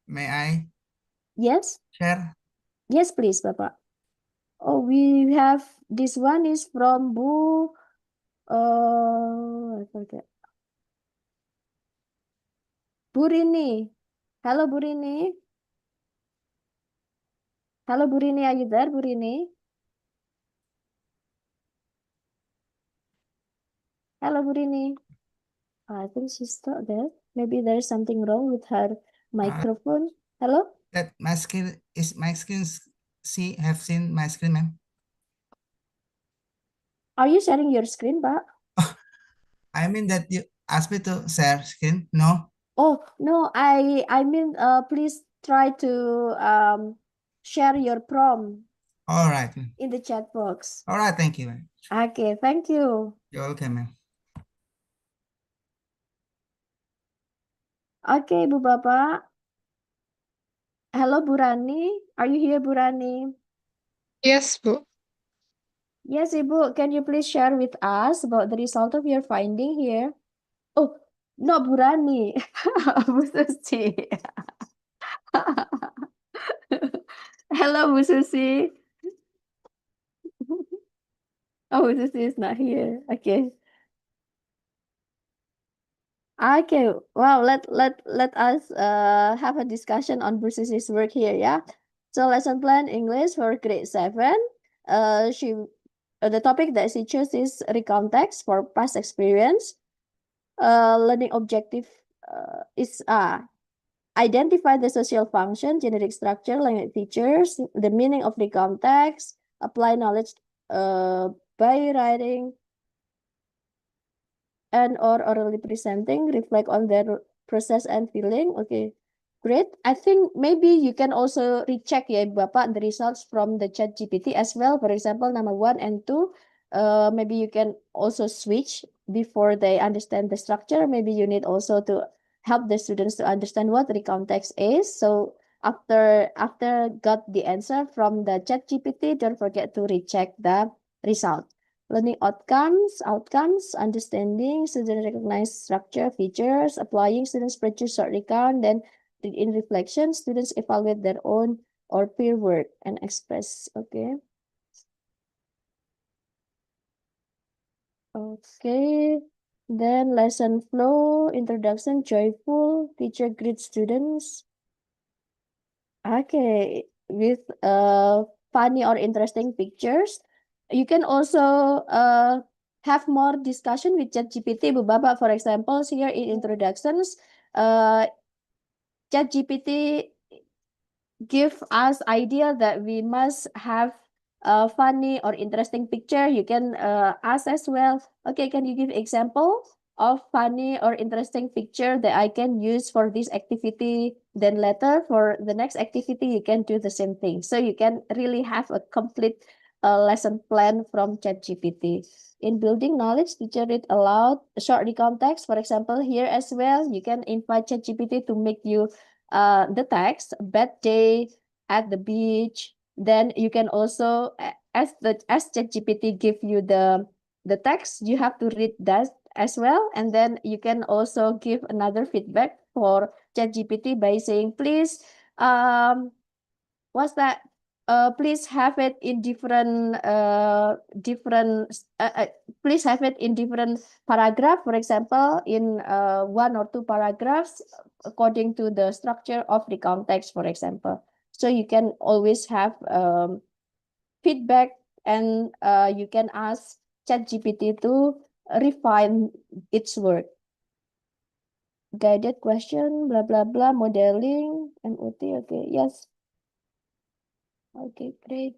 D: May I
C: yes.
D: share?
C: Yes, please, Bapak. Oh, we have this one is from Bu I forget. Bu Rini. Hello, Bu Rini. Hello, Bu Rini. Are you there, Bu Rini? Hello, Bu Rini. I think she's not there. Maybe there's something wrong with her microphone. Hello?
D: That my screen is my screen. Have seen my screen, ma'am.
C: Are you sharing your screen, Pak?
D: I mean that you asked me to share screen. No.
C: Oh no, I mean please try to share your prompt.
D: All right.
C: In the chat box.
D: All right. Thank you, ma'am.
C: Okay, thank you.
D: You're welcome, ma'am.
C: Okay, Bu Bapak. Hello, Bu Rani. Are you here, Bu Rani?
A: Yes, Bu.
C: Yes, Ibu. Can you please share with us about the result of your finding here? Oh, no, Bu Rani. Bu Susi. Hello, Bu Susi. Oh, Bu Susi is not here. Okay. Okay. Wow. Let us have a discussion on Bu Susi's work here. Yeah. So lesson plan English for grade 7. The topic that she chose is recontext for past experience. Learning objective is identify the social function, genetic structure, language features, the meaning of the context, apply knowledge by writing and or orally presenting, reflect on their process and feeling. Okay, great. I think maybe you can also recheck ya Bapak the results from the chat GPT as well. For example, number 1 and 2. Maybe you can also switch before they understand the structure. Maybe you need also to help the students to understand what the context is. So after got the answer from the chat GPT, don't forget to recheck the result. Learning outcomes, understanding, students recognize structure, features, applying, students produce short recount, then in reflection, students evaluate their own or peer work and express. Okay. Okay. Then lesson flow, introduction, joyful, teacher greet students. Okay, with funny or interesting pictures. You can also have more discussion with ChatGPT, Bu Bapak. For example, here in introductions, ChatGPT give us idea that we must have a funny or interesting picture. You can ask as well. Okay, can you give example of funny or interesting picture that I can use for this activity. Then later for the next activity, you can do the same thing. So you can really have a complete lesson plan from ChatGPT. In building knowledge, teacher read aloud short recount text. For example, here as well, you can invite ChatGPT to make you the text, bad day at the beach. Then you can also, as ChatGPT give you the text, you have to read that as well. And then you can also give another feedback for ChatGPT by saying, please, what's that? Please have it in different please have it in different paragraph. For example, in 1 or 2 paragraphs according to the structure of the context, for example. So you can always have feedback, and you can ask ChatGPT to refine its work. Guided question, blah blah blah, modeling, MOT. Okay, yes. Okay, great.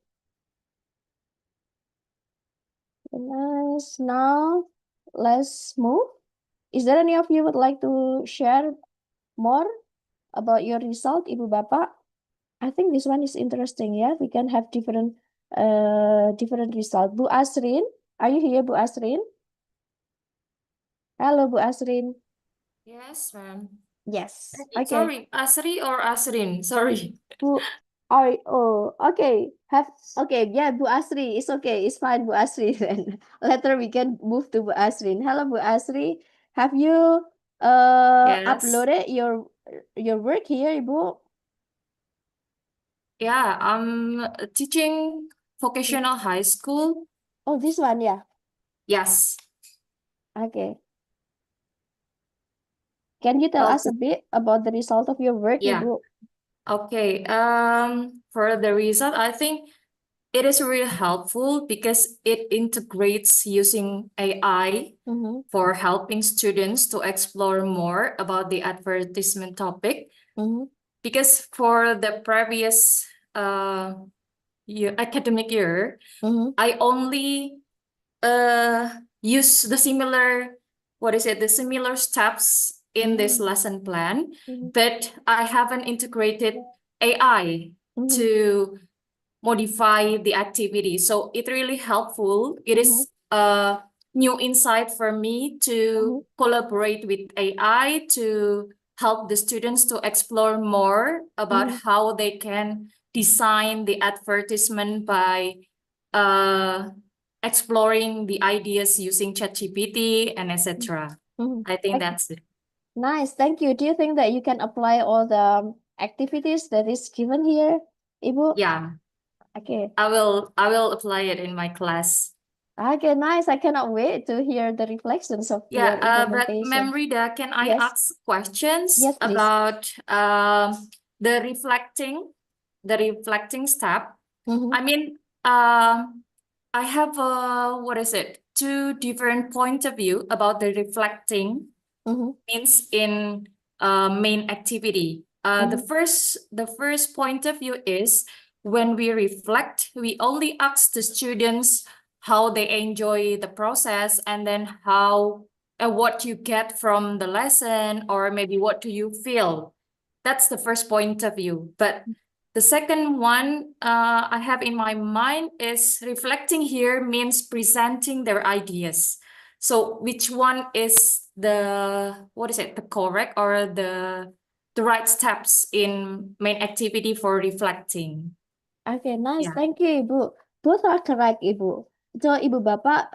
C: Nice. Now let's move. Is there any of you would like to share more about your result, Ibu Bapak? I think this one is interesting. Yeah, we can have different result. Bu Asrin, are you here, Bu Asrin? Hello, Bu Asrin.
M: Yes, ma'am.
C: Yes.
M: Okay.
C: Okay.
M: Sorry, Asri or Asrin? Sorry.
C: Bu, okay. Yeah, Bu Asri. It's okay. It's fine, Bu Asri. Then later we can move to Bu Asrin. Hello, Bu Asri. Have you
M: Yes.
C: uploaded your work here, Ibu?
M: Yeah, I'm teaching vocational high school.
C: Oh, this one, yeah.
M: Yes.
C: Okay. Can you tell us a bit about the result of your work,
M: Yeah.
C: Ibu?
M: Okay. For the result, I think it is really helpful because it integrates using AI for helping students to explore more about the advertisement topic. Because for the previous academic year, I only use the similar steps in this lesson plan, but I haven't integrated AI to modify the activity. So it really helpful. It is a new insight for me to collaborate with AI to help the students to explore more about how they can design the advertisement by exploring the ideas using ChatGPT and etc. I think that's it.
C: Nice, thank you. Do you think that you can apply all the activities that is given here, Ibu?
M: Yeah.
C: Okay.
M: I will apply it in my class.
C: Okay, nice. I cannot wait to hear the reflections of your
M: Yeah, but
C: implementation.
M: Ma'am Rida, can I
C: Yes.
M: ask questions
C: Yes, please.
M: about the reflecting step? I mean, I have two different point of view about the reflecting means in main activity. The first point of view is when we reflect, we only ask the students how they enjoy the process and then how what you get from the lesson, or maybe what do you feel. That's the first point of view. But the second one I have in my mind is reflecting here means presenting their ideas. So which one is the correct or the right steps in main activity for reflecting?
C: Okay, nice.
M: Yeah.
C: Thank you, Ibu. Both are correct, Ibu. So, Ibu Bapak,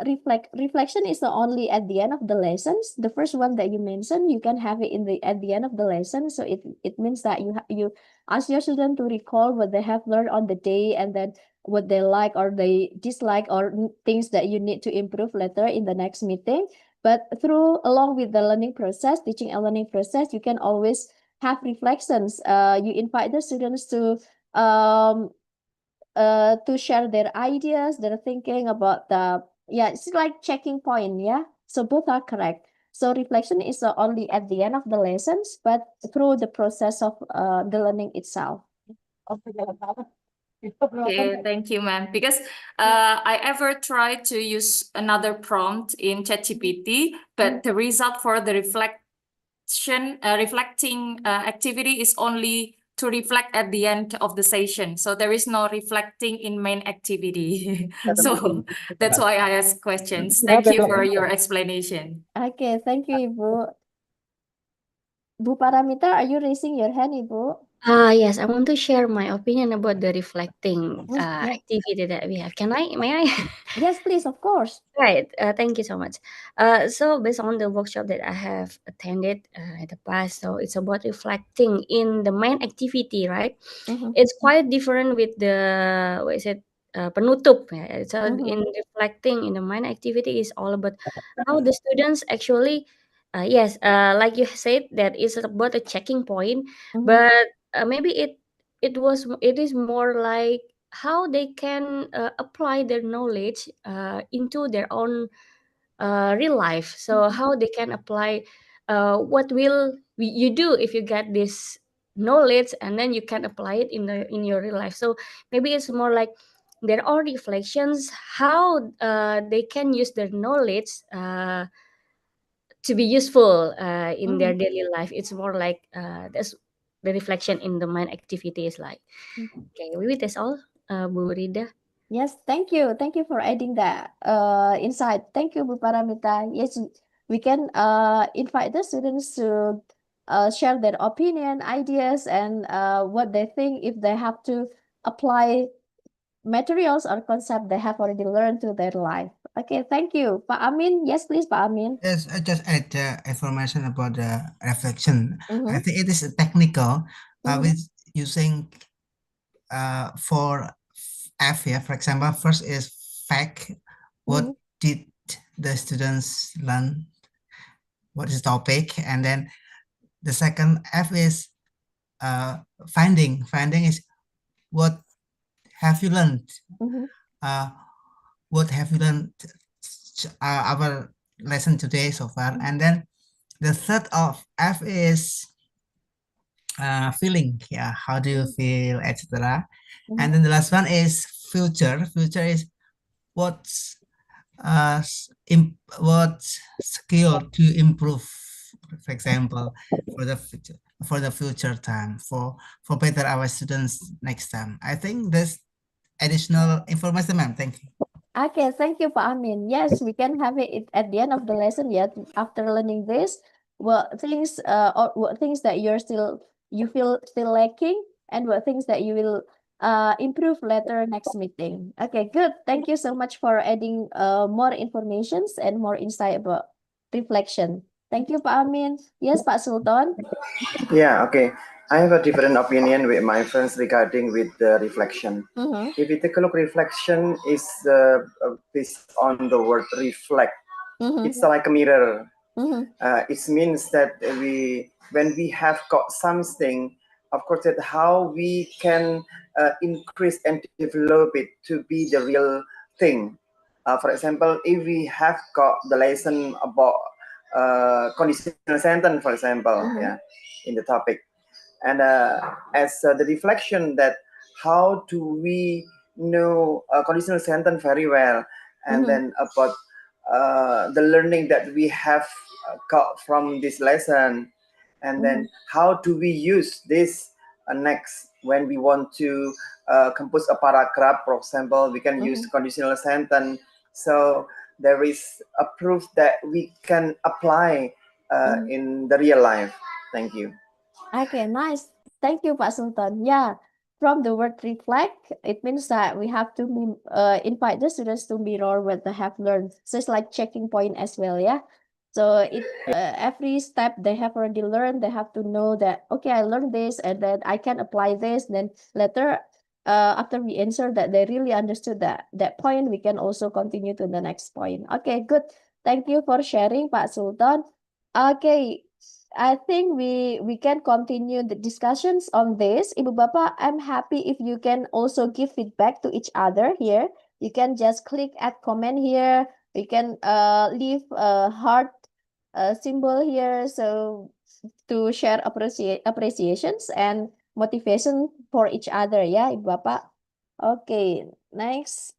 C: reflection is only at the end of the lessons. The first one that you mentioned, you can have it at the end of the lesson. So it means that you ask your student to recall what they have learned on the day, and then what they like or they dislike, or things that you need to improve later in the next meeting. But along with the learning process, teaching and learning process, you can always have reflections. You invite the students to share their ideas, their thinking about it's like checking point, yeah. So both are correct. So reflection is only at the end of the lessons, but through the process of the learning itself.
M: Okay, thank you, ma'am. Because I ever tried to use another prompt in ChatGPT, but the result for the reflecting activity is only to reflect at the end of the session. So there is no reflecting in main activity. So that's why I ask questions. Thank you for your explanation.
C: Okay, thank you, Ibu. Bu Paramita, are you raising your hand, Ibu?
F: Yes, I want to share my opinion about the reflecting
C: Yeah.
F: activity that we have. May I?
C: Yes, please, of course.
F: Right. Thank you so much. So based on the workshop that I have attended in the past, so it's about reflecting in the main activity, right? It's quite different with the what is it? Penutup. Yeah. So in reflecting in the main activity is all about how the students actually, yes, like you said, that is about a checking point, but maybe it is more like how they can apply their knowledge into their own real life. So how they can apply what will you do if you get this knowledge and then you can apply it in your real life. So maybe it's more like there are reflections how they can use their knowledge to be useful in their daily life. It's more like that's the reflection in the mind activity is like. Okay, maybe that's all, Bu Rida.
C: Yes, thank you. Thank you for adding that insight. Thank you, Bu Paramita. Yes, we can invite the students to share their opinion, ideas, and what they think if they have to apply materials or concept they have already learned to their life. Okay, thank you. Pak Amin, yes, please, Pak Amin.
D: Yes, I just add information about the reflection. I think it is technical with using for F here. For example, first is fact. What did the students learn? What is the topic? And then the second F is finding. Finding is what have you learned? What have you learned our lesson today so far? And then the third of F is feeling. Yeah, how do you feel, etc. And then the last one is future. Future is what's what skill to improve, for example, for the future time, for better our students next time. I think there's additional information, ma'am. Thank you.
C: Okay, thank you, Pak Amin. Yes, we can have it at the end of the lesson. Yet after learning this, what things or what things that you feel still lacking, and what things that you will improve later next meeting. Okay, good. Thank you so much for adding more informations and more insight about reflection. Thank you, Pak Amin. Yes, Pak Sultan.
G: Yeah, okay. I have a different opinion with my friends regarding with the reflection. If you take a look, reflection is based on the word reflect. It's like a mirror. It means that when we have got something, of course, that how we can increase and develop it to be the real thing. For example, if we have got the lesson about conditional sentence, for example, yeah, in the topic, and as the reflection that how do we know conditional sentence very well, and then about the learning that we have got from this lesson, and then how do we use this next when we want to compose a paragraph, for example, we can use conditional sentence. So there is a proof that we can apply in the real life. Thank you.
C: Okay, nice. Thank you, Pak Sultan. Yeah, from the word reflect, it means that we have to invite the students to mirror what they have learned. So it's like checking point as well, yeah. So every step they have already learned, they have to know that, okay, I learned this and then I can apply this. Then later, after we answer that they really understood that point, we can also continue to the next point. Okay, good. Thank you for sharing, Pak Sultan. Okay, I think we can continue the discussions on this. Ibu Bapak, I'm happy if you can also give feedback to each other here. You can just click add comment here. You can leave a heart symbol here, so to share appreciations and motivation for each other. Yeah, Ibu Bapak. Okay, next,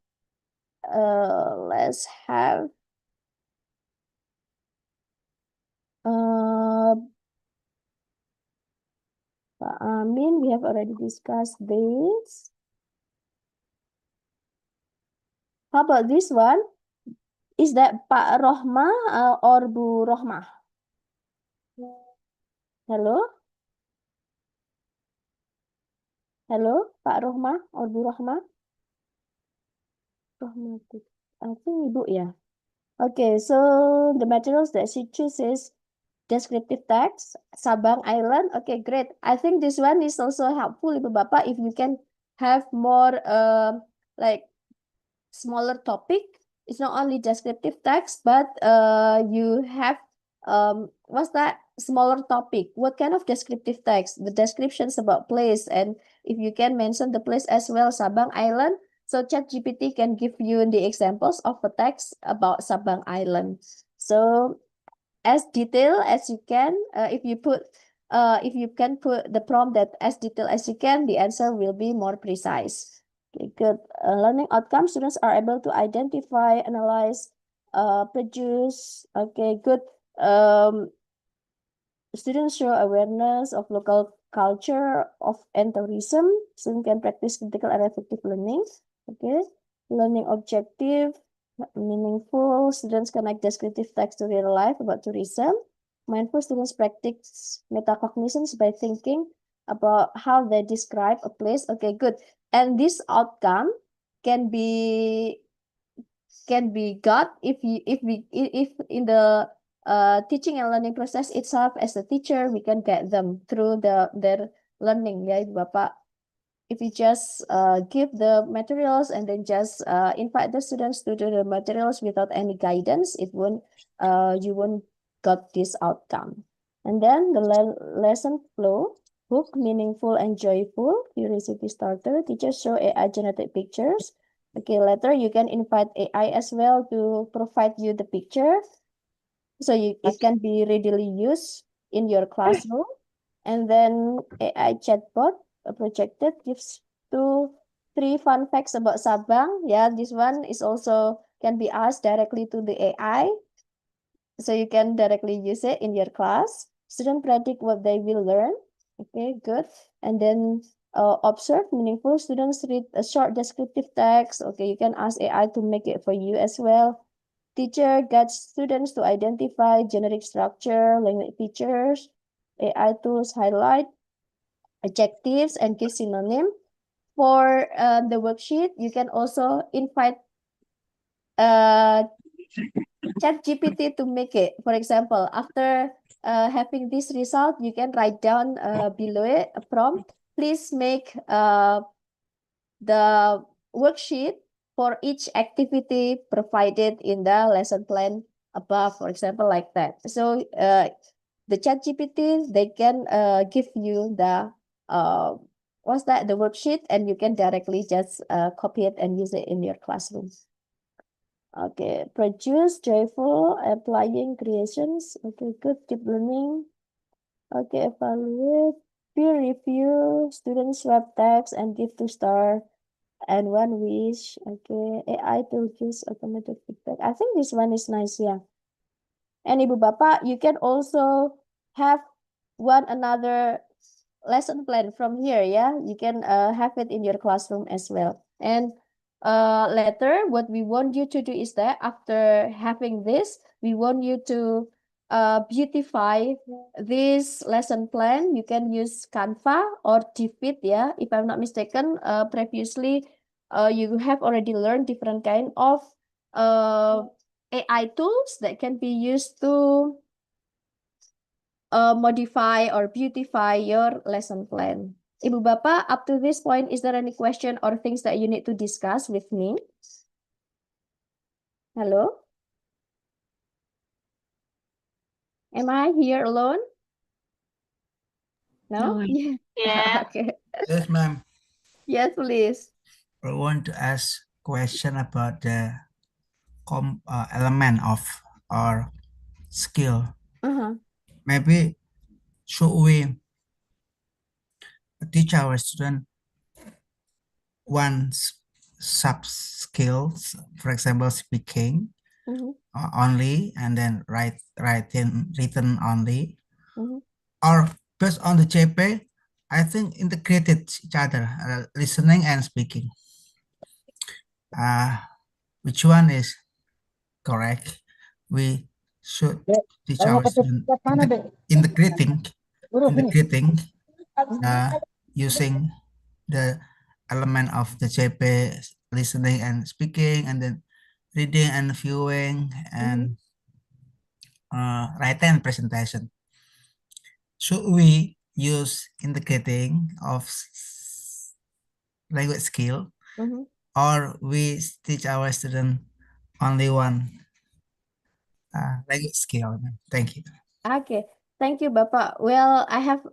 C: let's have Pak Amin. We have already discussed this. How about this one? Is that Pak Rohma or Bu Rohmah? Hello? Hello, Pak Rohmah or Bu Rohmah? Rohmatik. I think Ibu, yeah. Okay, so the materials that she chooses, descriptive text, Sabang Island. Okay, great. I think this one is also helpful, Ibu Bapak, if you can have more like smaller topic. It's not only descriptive text, but you have what's that smaller topic? What kind of descriptive text? The descriptions about place, and if you can mention the place as well, Sabang Island. So ChatGPT can give you the examples of a text about Sabang Island. So as detailed as you can, if you can put the prompt that as detailed as you can, the answer will be more precise. Okay, good. Learning outcomes, students are able to identify, analyze, produce. Okay, good. Students show awareness of local culture and tourism. Students can practice critical and effective learning. Okay, learning objective, meaningful. Students connect descriptive text to real life about tourism. Mindful students practice metacognitions by thinking about how they describe a place. Okay, good. And this outcome can be got if in the teaching and learning process itself. As a teacher, we can get them through their learning, ya Bapak. If you just give the materials and then just invite the students to do the materials without any guidance, it won't you won't got this outcome. And then the lesson flow, hook, meaningful and joyful, curiosity starter, teachers show AI generated pictures. Okay, later you can invite AI as well to provide you the picture, so it can be readily used in your classroom. And then AI chatbot projected gives 2-3 fun facts about Sabang. Yeah, this one is also can be asked directly to the AI, so you can directly use it in your class. Students predict what they will learn. Okay, good. And then observe, meaningful. Students read a short descriptive text. Okay, you can ask AI to make it for you as well. Teacher guides students to identify generic structure, language features. AI tools highlight adjectives and give synonym. For the worksheet, you can also invite ChatGPT to make it. For example, after having this result, you can write down below it a prompt. Please make the worksheet for each activity provided in the lesson plan above, for example, like that. So the ChatGPT, they can give you the the worksheet, and you can directly just copy it and use it in your classroom. Okay, produce, joyful, applying creations. Okay, good, keep learning. Okay, evaluate, peer review, students swap text and give 2 star and 1 wish. Okay, AI tool gives automated feedback. I think this one is nice, yeah. And Ibu Bapak, you can also have one another lesson plan from here, yeah. You can have it in your classroom as well. And later, what we want you to do is that after having this, we want you to beautify this lesson plan. You can use Canva or Defeat, yeah. If I'm not mistaken, previously you have already learned different kind of AI tools that can be used to modify or beautify your lesson plan. Ibu Bapak, up to this point, is there any question or things that you need to discuss with me? Hello? Am I here alone? No?
E: No.
K: Yeah.
C: Okay.
D: Yes, ma'am.
C: Yes, please.
D: I want to ask question about the element of our skill. Maybe should we teach our student one sub skills, for example, speaking only, and then written only, or based on the JP, I think integrated each other, listening and speaking. Which one is correct? We should teach our students integrating using the element of the JP, listening and speaking, and then reading and viewing, and writing and presentation. Should we use integrating of language skill, or we teach our student only one language skill? Thank you.
C: Okay, thank you, Bapak. Well, I have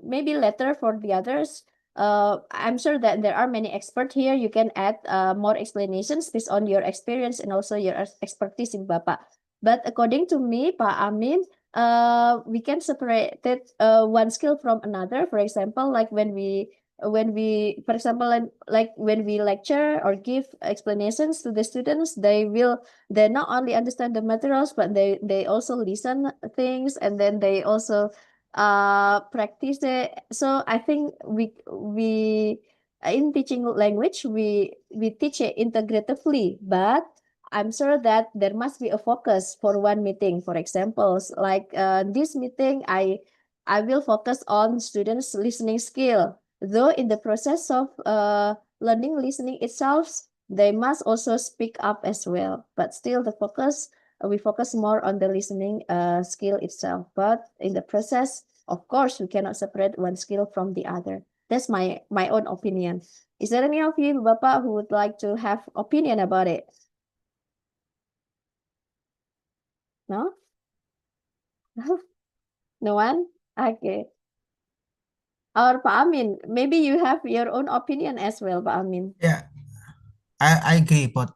C: maybe later for the others. I'm sure that there are many experts here. You can add more explanations based on your experience and also your expertise in Bapak. But according to me, Pak Amin, we can separate it, one skill from another. For example, like when we for example, like when we lecture or give explanations to the students, they not only understand the materials, but they also listen things, and then they also practice it. So I think we in teaching language, we teach it integratively, but I'm sure that there must be a focus for one meeting. For example, like this meeting, I will focus on students' listening skill. Though in the process of learning listening itself, they must also speak up as well. But still, the focus we focus more on the listening skill itself. But in the process, of course, we cannot separate one skill from the other. That's my own opinion. Is there any of you, Bapak, who would like to have opinion about it? No? No one? Okay. Or Pak Amin, maybe you have your own opinion as well, Pak Amin.
D: Yeah, I agree about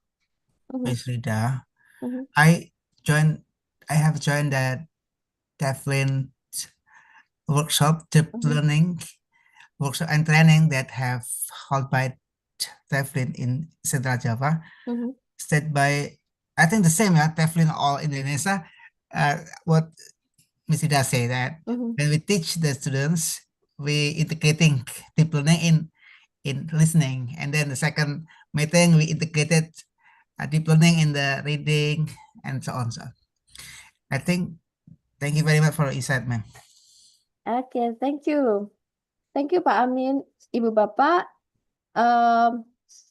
D: Miss Rida. I have joined that TEFLIN workshop, deep learning workshop and training that have held by TEFLIN in Central Java. State by, I think the same, TEFLIN all Indonesia. What Miss Rida say that when we teach the students, we integrating deep learning in listening, and then the second meeting we integrated deep learning in the reading and so on. So I think, thank you very much for your insight, ma'am.
C: Okay, thank you. Thank you, Pak Amin. Ibu Bapak,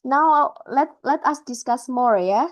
C: now let us discuss more, yeah?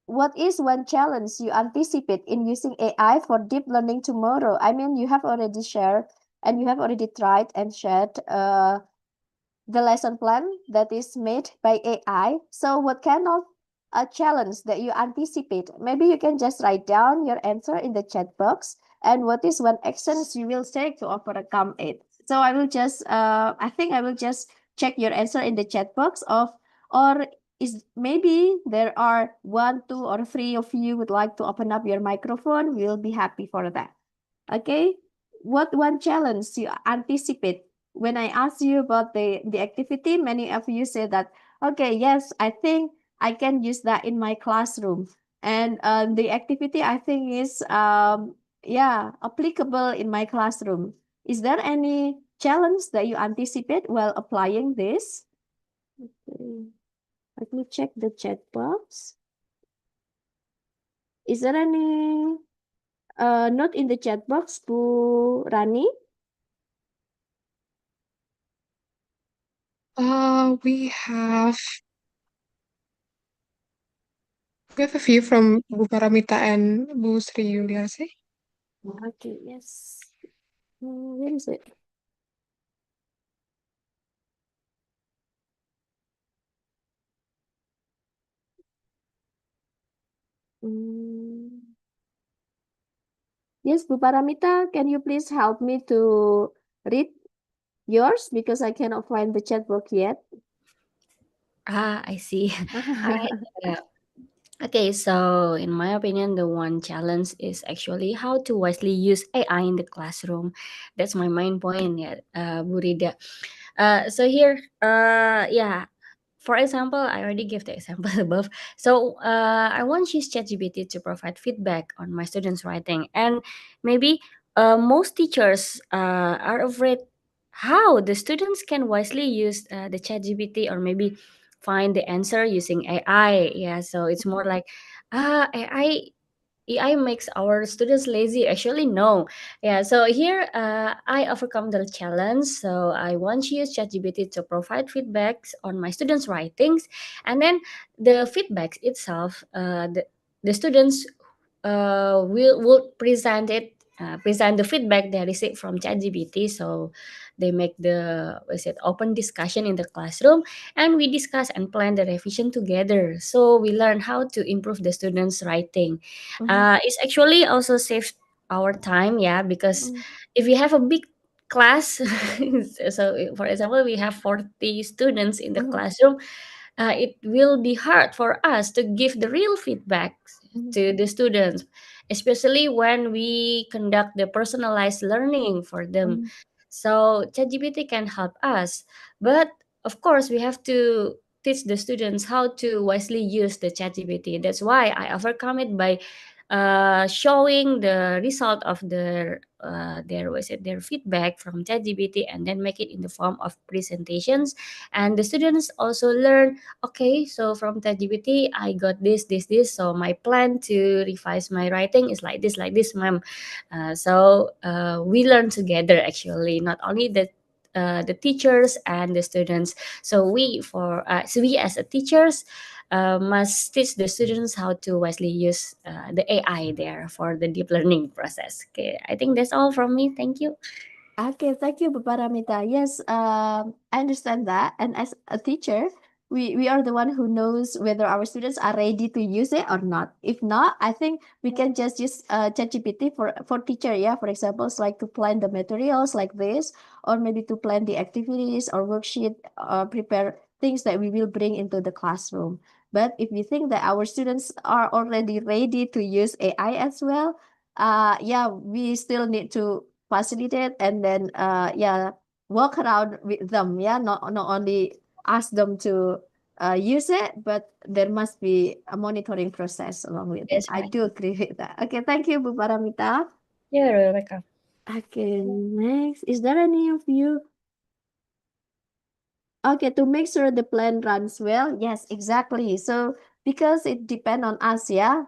C: What is one challenge you anticipate in using AI for deep learning tomorrow? I mean, you have already shared and you have already tried and shared the lesson plan that is made by AI. So what kind of a challenge that you anticipate? Maybe you can just write down your answer in the chat box, and what is one actions you will take to overcome it. So I will just I think I will just check your answer in the chat box or is maybe there are 1, 2, or 3 of you would like to open up your microphone. We'll be happy for that. Okay, what one challenge you anticipate? When I asked you about the activity, many of you said that, okay, yes, I think I can use that in my classroom. And the activity I think is, yeah, applicable in my classroom. Is there any challenge that you anticipate while applying this? Okay. Let me check the chat box. Is there any note in the chat box, Bu Rani?
A: We have a few from Bu Paramita and Bu Sri Yuliasi.
C: Okay, yes. Where is it? Yes, Bu Paramita, can you please help me to read yours because I cannot find the chat box yet.
F: I see. Okay, so in my opinion, the one challenge is actually how to wisely use AI in the classroom. That's my main point, Bu Rida. So here, yeah, for example, I already gave the example above. So I want to use ChatGPT to provide feedback on my students' writing, and maybe most teachers are afraid how the students can wisely use the ChatGPT, or maybe find the answer using AI. Yeah, so it's more like AI makes our students lazy. Actually, no. Yeah, so here I overcome the challenge. So I want to use ChatGPT to provide feedbacks on my students' writings, and then the feedbacks itself, the students will present it. Present the feedback they receive from ChatGPT. So they make the open discussion in the classroom, and we discuss and plan the revision together. So we learn how to improve the students' writing. It's actually also saved our time, yeah, because if we have a big class, so for example, we have 40 students in the classroom, it will be hard for us to give the real feedback to the students, especially when we conduct the personalized learning for them. So ChatGPT can help us, but of course we have to teach the students how to wisely use the ChatGPT. That's why I overcome it by showing the result of their feedback from ChatGPT, and then make it in the form of presentations. And the students also learn, okay, so from ChatGPT I got this. So my plan to revise my writing is like this, ma'am. So we learn together, actually, not only the teachers and the students. So we as a teachers must teach the students how to wisely use the AI there for the deep learning process. Okay, I think that's all from me. Thank you.
C: Okay, thank you, Bapak Ramita. Yes, I understand that. And as a teacher, we are the one who knows whether our students are ready to use it or not. If not, I think we can just use ChatGPT for teacher. Yeah, for examples like to plan the materials like this, or maybe to plan the activities or worksheet, prepare things that we will bring into the classroom. But if we think that our students are already ready to use AI as well, yeah, we still need to facilitate and then walk around with them, yeah, not only ask them to use it, but there must be a monitoring process along with them.
F: That's
C: I
F: right.
C: do agree with that. Okay, thank you, Bu Paramita.
F: You're welcome.
C: Okay, next, is there any of you? Okay, to make sure the plan runs well, yes, exactly. So because it depends on us, yeah,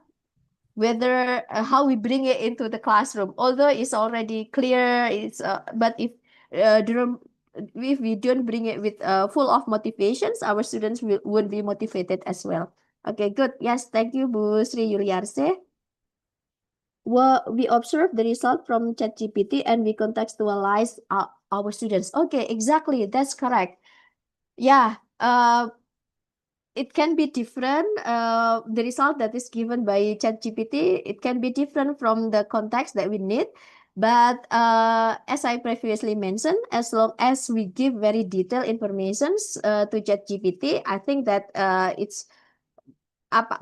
C: whether how we bring it into the classroom, although it's already clear, it's but during if we don't bring it with full of motivations, our students won't be motivated as well. Okay, good. Yes, thank you, Bu Sri Yuliarse. Well, we observe the result from ChatGPT and we contextualize our students. Okay, exactly, that's correct. Yeah, it can be different. The result that is given by ChatGPT, it can be different from the context that we need. But as I previously mentioned, as long as we give very detailed information to ChatGPT, I think that it's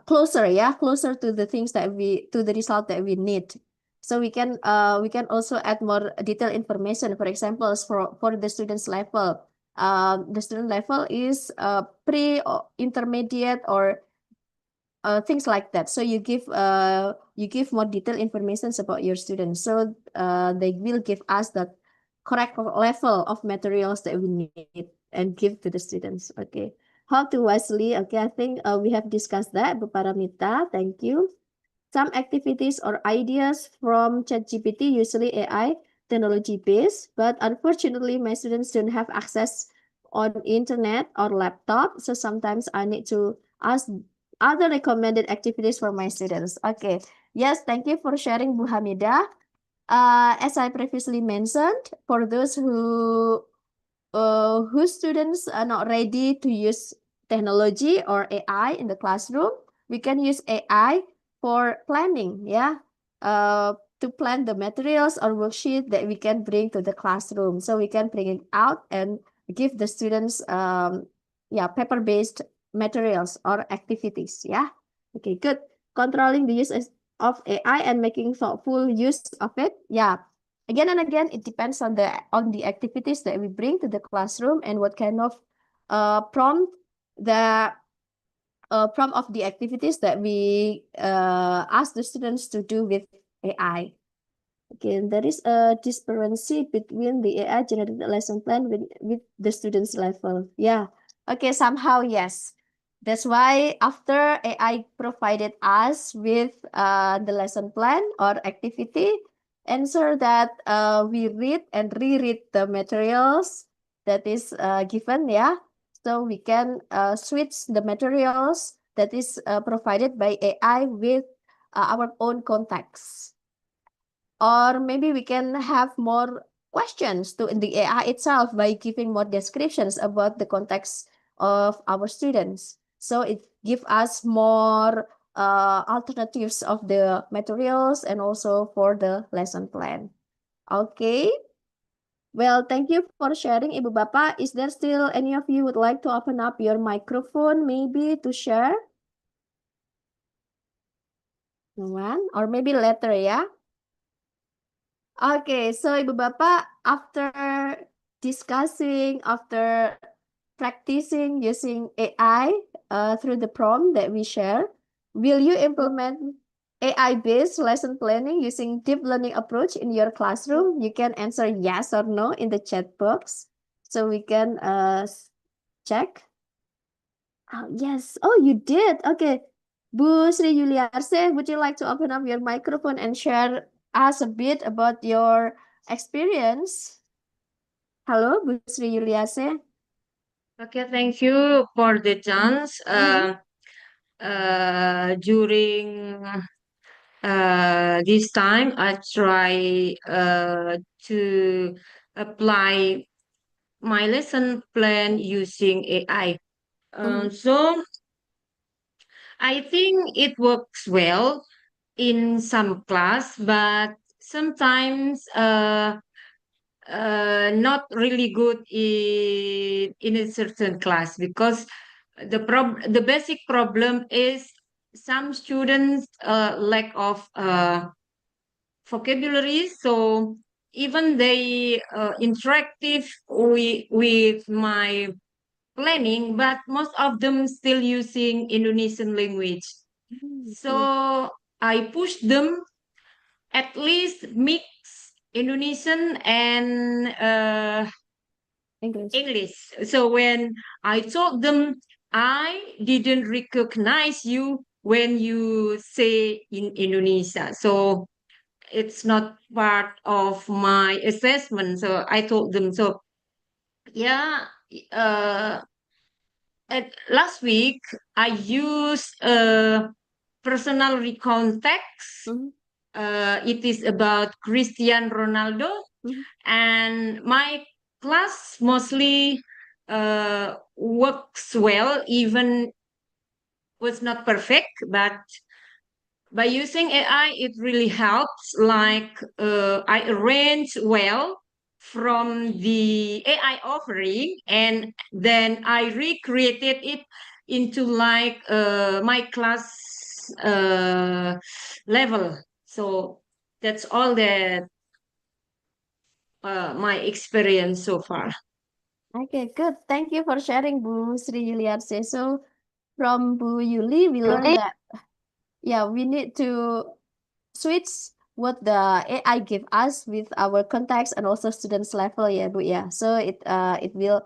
C: closer to the things that to the result that we need. So we can also add more detailed information. For example, for the students level, the student level is pre or intermediate or things like that. So you give more detailed information about your students. So they will give us the correct level of materials that we need and give to the students. Okay. How to wisely? Okay, I think we have discussed that, Bu Paramita. Thank you. Some activities or ideas from ChatGPT, usually AI technology based, but unfortunately my students don't have access on internet or laptop. So sometimes I need to ask other recommended activities for my students. Okay. Yes, thank you for sharing, Bu Hamida. As I previously mentioned, for those whose students are not ready to use technology or AI in the classroom, we can use AI for planning, yeah, to plan the materials or worksheet that we can bring to the classroom. So we can bring it out and give the students, paper-based materials or activities, yeah. Okay, good. Controlling the use of AI and making thoughtful use of it, yeah. again and again, it depends on the activities that we bring to the classroom and what kind of prompt the prompt of the activities that we ask the students to do with AI. Okay, there is a disparity between the AI generated lesson plan with the students' level. Yeah. Okay, somehow, yes. That's why after AI provided us with the lesson plan or activity, ensure that we read and reread the materials that is given, yeah. So we can switch the materials that is provided by AI with our own context. Or maybe we can have more questions to the AI itself by giving more descriptions about the context of our students. So it gives us more alternatives of the materials and also for the lesson plan. Okay. Well, thank you for sharing, Ibu Bapak. Is there still any of you would like to open up your microphone maybe to share? No one? Or maybe later, yeah? Okay, so Ibu Bapak, after discussing, after practicing using AI through the prompt that we share, will you implement AI-based lesson planning using deep learning approach in your classroom? You can answer yes or no in the chat box so we can check. Yes. Oh, you did. Okay. Bu Sri Yuliarse, would you like to open up your microphone and share us a bit about your experience? Hello, Bu Sri Yuliarse.
N: Okay, thank you for the chance. During this time, I try to apply my lesson plan using AI. So I think it works well in some class, but sometimes not really good in a certain class because the basic problem is some students lack of vocabulary, so even they interactive with my planning, but most of them still using Indonesian language. So I push them at least mix Indonesian and English. So when I told them, I didn't recognize you when you say in Indonesia. So it's not part of my assessment. So I told them, so yeah, last week I used personal context. It is about Cristiano Ronaldo, and my class mostly works well, even was not perfect, but by using AI, it really helps. Like I arrange well from the AI offering, and then I recreated it into like my class level. So that's all that my experience so far.
C: Okay, good. Thank you for sharing, Bu Sri Yuliarse. So from Bu Yuli, we learned that, yeah, we need to switch what the AI give us with our context and also students level, yeah, Bu, yeah. So it will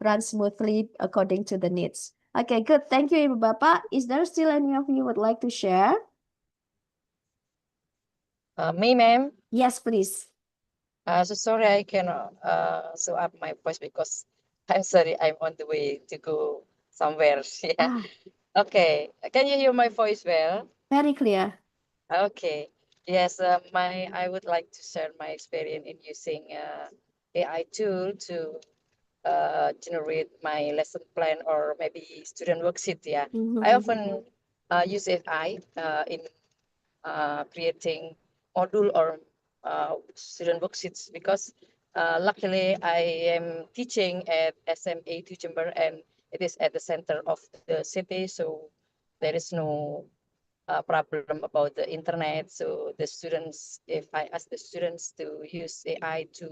C: run smoothly according to the needs. Okay, good. Thank you, Ibu Bapak. Is there still any of you would like to share?
O: Me, ma'am.
C: Yes, please.
O: So sorry I cannot show up my voice because I'm sorry I'm on the way to go somewhere. Yeah. Okay. Can you hear my voice well?
C: Very clear.
O: Okay. Yes. I would like to share my experience in using AI tool to generate my lesson plan or maybe student worksheet. Yeah. I often use AI in creating module or student worksheets because luckily I am teaching at SMA Tucumber and it is at the center of the city, so there is no problem about the internet. So the students, if I ask the students to use AI to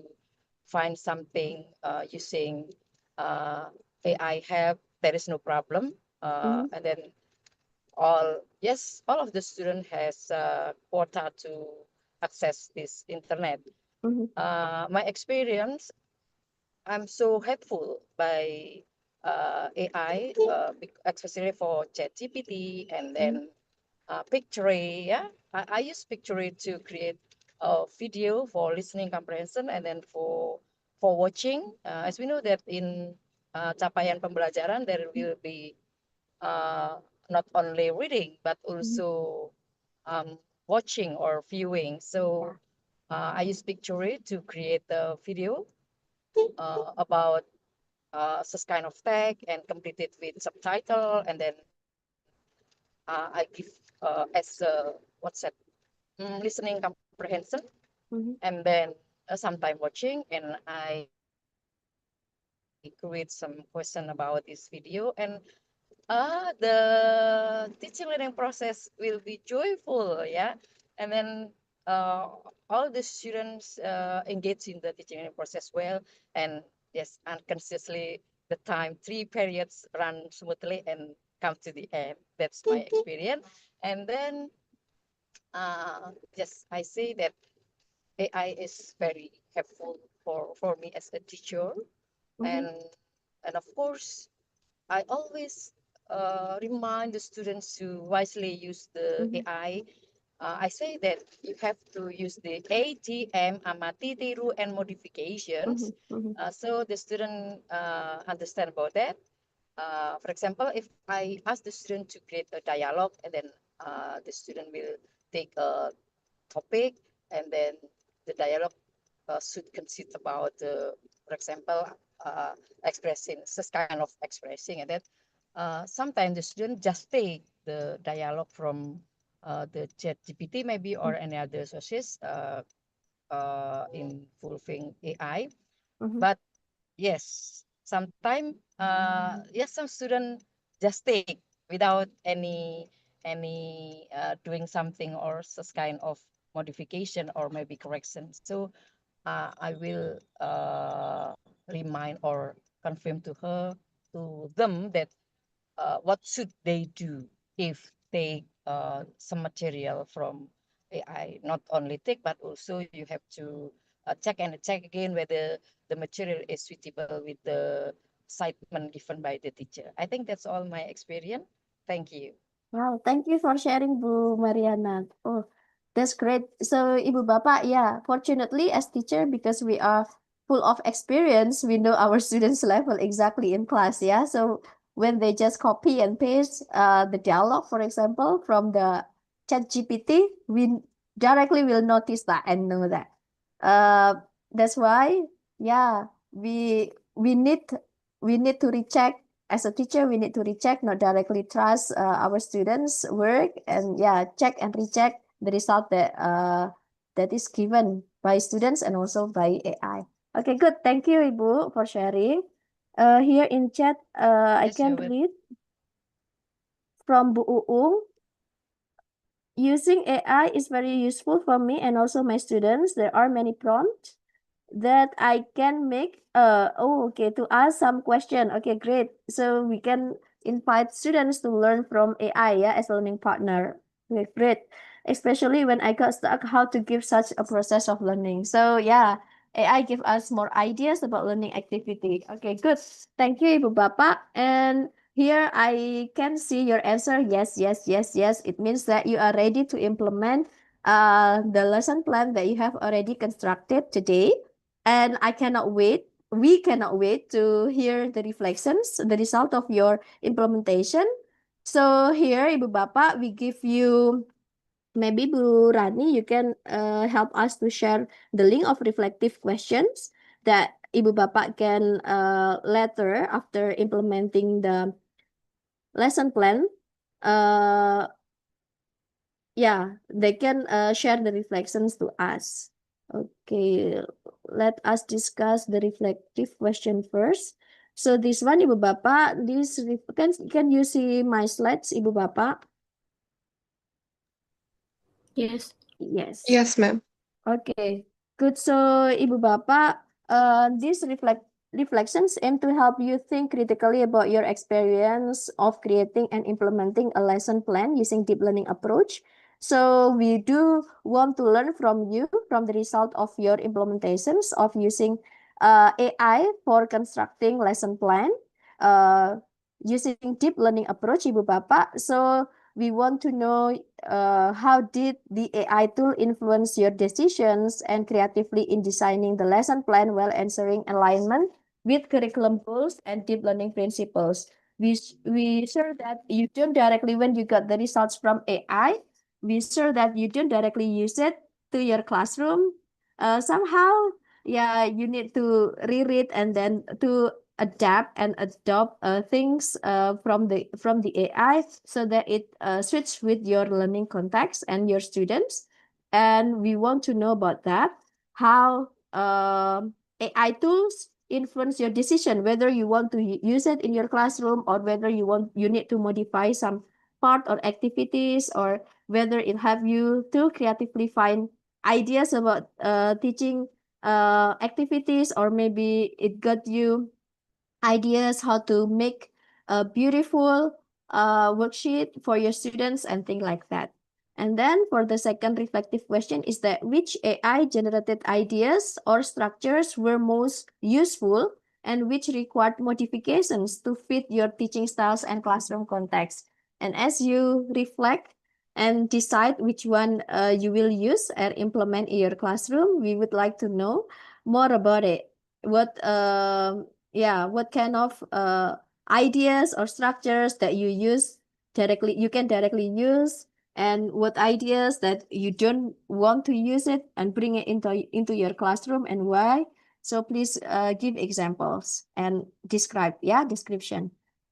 O: find something using AI help, there is no problem. And then all of the student has quota to access this internet. My experience, I'm so helpful by AI, especially for ChatGPT and then Pictory. Yeah, I use Pictory to create a video for listening comprehension and then for watching. As we know that in capaian pembelajaran there will be not only reading but also watching or viewing. So I use Pictory to create a video about such kind of tag and complete it with subtitle, and then I give as what's that, listening comprehension, and then sometime watching, and I create some question about this video, and the teaching learning process will be joyful, yeah, and then all the students engage in the teaching learning process well, and yes, unconsciously the time 3 periods run smoothly and come to the end. That's my experience. And then yes, I say that AI is very helpful for me as a teacher, and of course I always remind the students to wisely use the AI. I say that you have to use the ATM, amati, tiru, and modifications. So the student understand about that. For example, if I ask the student to create a dialogue, and then the student will take a topic, and then the dialogue should consist about, for example, expressing this kind of expressing, and that sometimes the student just take the dialogue from the chat GPT maybe or any other sources involving AI. But yes, sometimes yes, some student just take without any doing something or such kind of modification or maybe correction. So I will remind or confirm to them that what should they do if they some material from AI, not only take, but also you have to check and check again whether the material is suitable with the assignment given by the teacher. I think that's all my experience. Thank you.
C: Wow, thank you for sharing, Bu Mariana. Oh, that's great. So, Ibu Bapak, yeah, fortunately as teacher, because we are full of experience, we know our students' level exactly in class, yeah. So when they just copy and paste the dialogue, for example, from the chat GPT, we directly will notice that and know that. That's why, yeah, we need to recheck as a teacher. We need to recheck, not directly trust our students' work, and yeah, check and recheck the result that is given by students and also by AI. Okay, good. Thank you, Ibu, for sharing. Here in chat, I
O: Yes,
C: can
O: you're
C: read from Bu Uung. Using AI is very useful for me and also my students. There are many prompts that I can make okay, to ask some question. Okay, great. So we can invite students to learn from AI, yeah, as a learning partner. Okay, great. Especially when I got stuck how to give such a process of learning. So yeah, AI give us more ideas about learning activity. Okay, good. Thank you, Ibu Bapak. And here I can see your answer. Yes, yes, yes, yes. It means that you are ready to implement the lesson plan that you have already constructed today. And I cannot wait. We cannot wait to hear the reflections, the result of your implementation. So here, Ibu Bapak, we give you, maybe Bu Rani, you can help us to share the link of reflective questions that Ibu Bapak can later, after implementing the lesson plan, yeah, they can share the reflections to us. Okay, let us discuss the reflective question first. So this one, Ibu Bapak, can you see my slides, Ibu Bapak?
F: Yes.
C: Yes.
A: Yes, ma'am.
C: Okay, good. So, Ibu Bapak, these reflections aim to help you think critically about your experience of creating and implementing a lesson plan using deep learning approach. So we do want to learn from you from the result of your implementations of using AI for constructing lesson plan using deep learning approach, Ibu Bapak. So we want to know how did the AI tool influence your decisions and creatively in designing the lesson plan while ensuring alignment with curriculum goals and deep learning principles? We sure that you don't directly, when you got the results from AI, we sure that you don't directly use it to your classroom. Somehow, yeah, you need to reread and then to adapt and adopt things from the AI so that it suits with your learning context and your students. And we want to know about that, how AI tools influence your decision, whether you want to use it in your classroom or whether you need to modify some part or activities, or whether it have you to creatively find ideas about teaching activities, or maybe it got you ideas how to make a beautiful worksheet for your students and things like that. And then for the second reflective question is that which AI generated ideas or structures were most useful and which required modifications to fit your teaching styles and classroom context. And as you reflect and decide which one you will use and implement in your classroom, we would like to know more about it. What what kind of ideas or structures that you can directly use, and what ideas that you don't want to use it and bring it into your classroom, and why. So please give examples and description.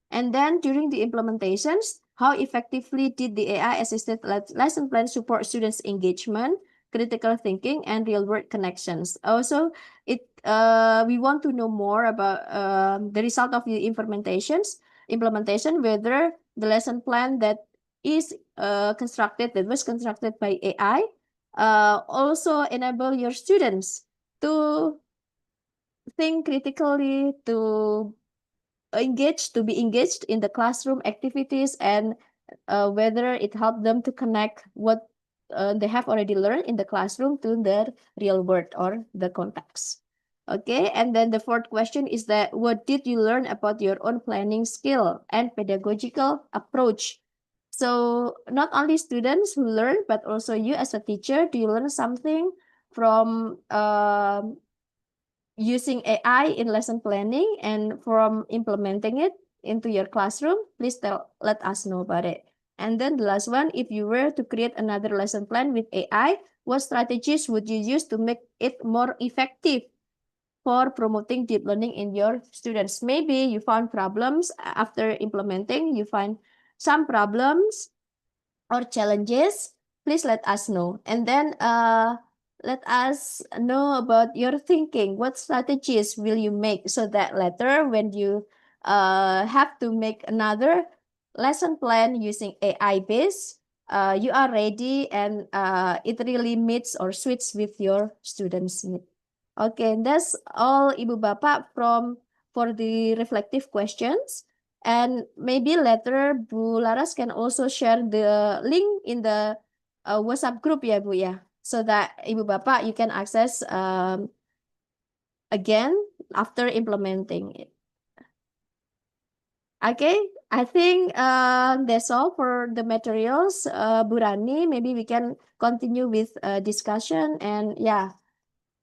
C: And then during the implementations, how effectively did the AI assisted lesson plan support students engagement, critical thinking, and real world connections? Also, we want to know more about the result of the implementation, whether the lesson plan that was constructed by AI also enable your students to think critically, to be engaged in the classroom activities, and whether it helped them to connect what they have already learned in the classroom to their real world or the context. Okay, and then the fourth question is that what did you learn about your own planning skill and pedagogical approach? So not only students who learn, but also you as a teacher, do you learn something from using AI in lesson planning and from implementing it into your classroom? Please let us know about it. And then the last one, if you were to create another lesson plan with AI, what strategies would you use to make it more effective for promoting deep learning in your students? Maybe you found problems after implementing, you find some problems or challenges, please let us know. And then let us know about your thinking. What strategies will you make so that later when you have to make another lesson plan using AI based, you are ready and it really meets or suits with your students' need. Okay, that's all Ibu Bapak for the reflective questions. And maybe later Bu Laras can also share the link in the WhatsApp group ya Bu ya, so that Ibu Bapak you can access again after implementing it. Okay, I think that's all for the materials. Bu Rani, maybe we can continue with discussion and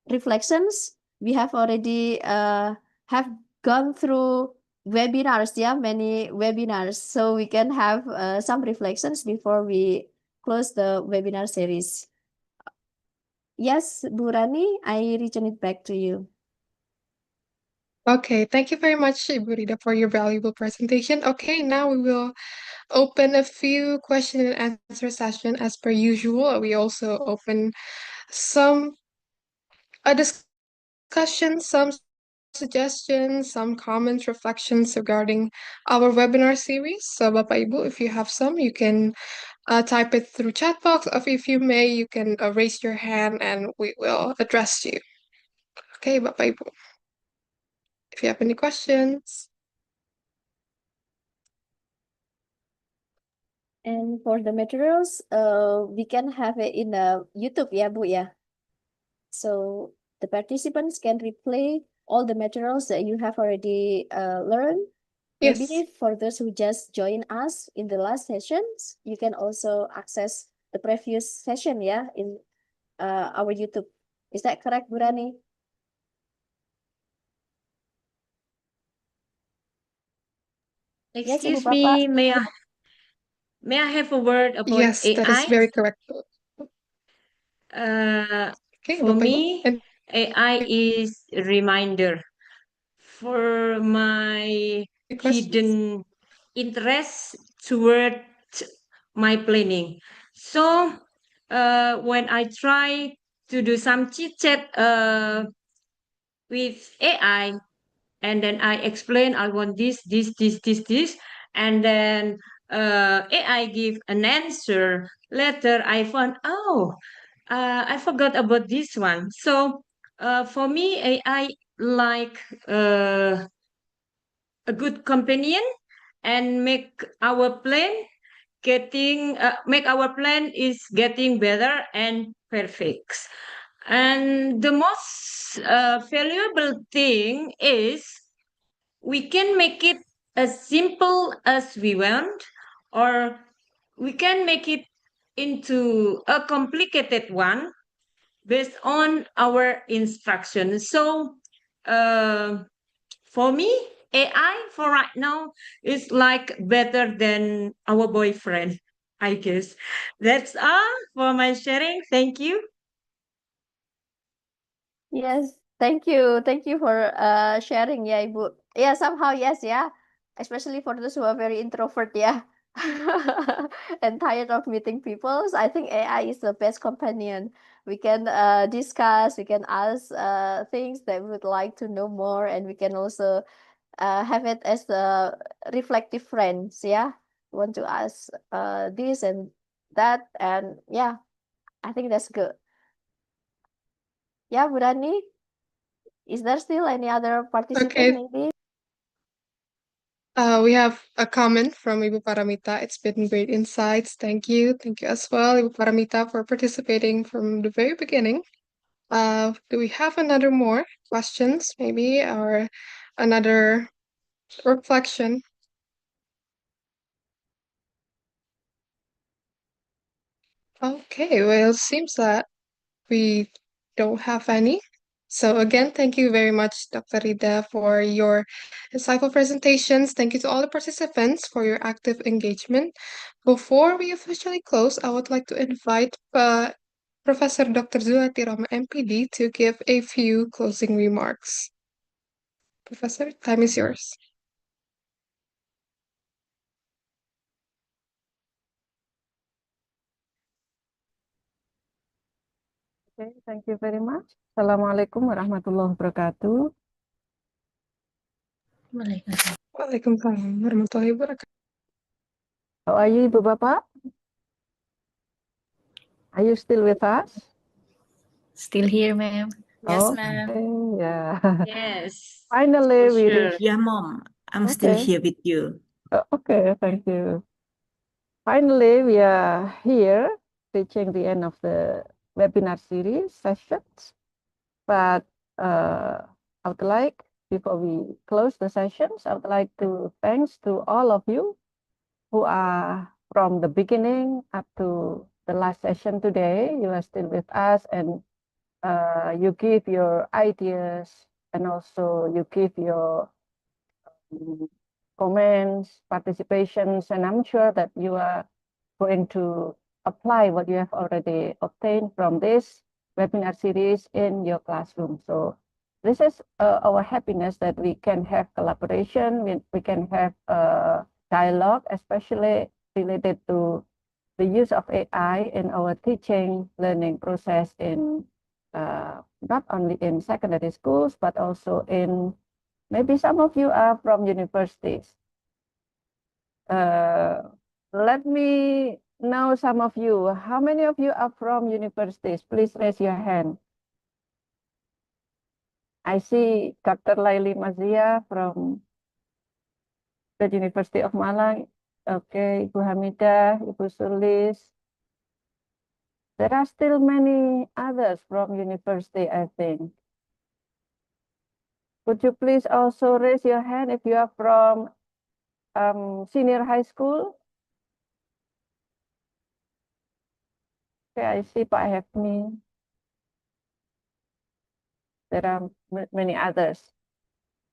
C: reflections. We have already have gone through webinars, many webinars. So we can have some reflections before we close the webinar series. Yes, Bu Rani, I return it back to you.
A: Okay, thank you very much, Ibu Rida, for your valuable presentation. Okay, now we will open a few question and answer session as per usual. We also open some a discussion, some suggestions, some comments, reflections regarding our webinar series. So, Bapak Ibu, if you have some, you can type it through chat box, or if you may, you can raise your hand and we will address you. Okay, Bapak Ibu. If you have any questions.
C: And for the materials, we can have it in YouTube, ya, Bu, ya. So the participants can replay all the materials that you have already learned. Maybe
A: Yes.
C: for those who just joined us in the last sessions, you can also access the previous session, yeah, in our YouTube. Is that correct, Burani? Yes, Ibu
N: Excuse
C: Bapak.
N: me, may I have a word about
A: Yes, that is
N: AI?
A: very correct. Okay,
N: For
A: Bapak Ibu.
N: me, AI is a reminder for my hidden interest toward my planning. So when I try to do some chit chat with AI, and then I explain I want this, and then AI give an answer. Later I found, oh, I forgot about this one. So for me, AI like a good companion and make our plan is getting better and perfect. And the most valuable thing is we can make it as simple as we want, or we can make it into a complicated one based on our instructions. So for me, AI for right now is like better than our boyfriend, I guess. That's all for my sharing. Thank you.
C: Yes, thank you. Thank you for sharing, ya, Ibu. Yeah, somehow, yes, yeah. Especially for those who are very introvert, yeah. And tired of meeting people. So I think AI is the best companion. We can discuss, we can ask things that we would like to know more, and we can also have it as a reflective friends, yeah. We want to ask this and that, and yeah, I think that's good. Yeah, Burani, is there still any other participant maybe?
A: We have a comment from Ibu Paramita. It's been great insights. Thank you. Thank you as well, Ibu Paramita, for participating from the very beginning. Do we have another more questions, maybe, or another reflection? Okay, well, it seems that we don't have any. So again, thank you very much, Dr. Rida, for your insightful presentations. Thank you to all the participants for your active engagement. Before we officially close, I would like to invite Professor Dr. Zulati Rama, MPD, to give a few closing remarks. Professor, time is yours.
P: Okay, thank you very much. Assalamualaikum warahmatullahi wabarakatuh.
A: Waalaikumsalam warahmatullahi wabarakatuh.
P: How are you, Ibu Bapak? Are you still with us?
E: Still here, ma'am.
M: Yes,
P: Oh,
M: ma'am.
P: okay, yeah.
N: Yes.
P: Finally, we
N: sure.
P: reached.
I: Yeah, Mom, I'm still
P: Okay.
I: here with you.
P: Okay, thank you. Finally, we are here reaching the end of the webinar series sessions. But I would like, before we close the sessions, I would like to thanks to all of you who are from the beginning up to the last session today. You are still with us, and you give your ideas, and also you give your comments, participations, and I'm sure that you are going to apply what you have already obtained from this webinar series in your classroom. So this is our happiness that we can have collaboration, we can have dialogue, especially related to the use of AI in our teaching learning process in not only in secondary schools, but also in, maybe some of you are from universities. Let me know some of you. How many of you are from universities? Please raise your hand. I see Dr. Laili Mazia from the University of Malang. Okay, Ibu Hamidah, Ibu Sulis. There are still many others from university, I think. Could you please also raise your hand if you are from senior high school? Okay, I see Pak Hefni. There are many others.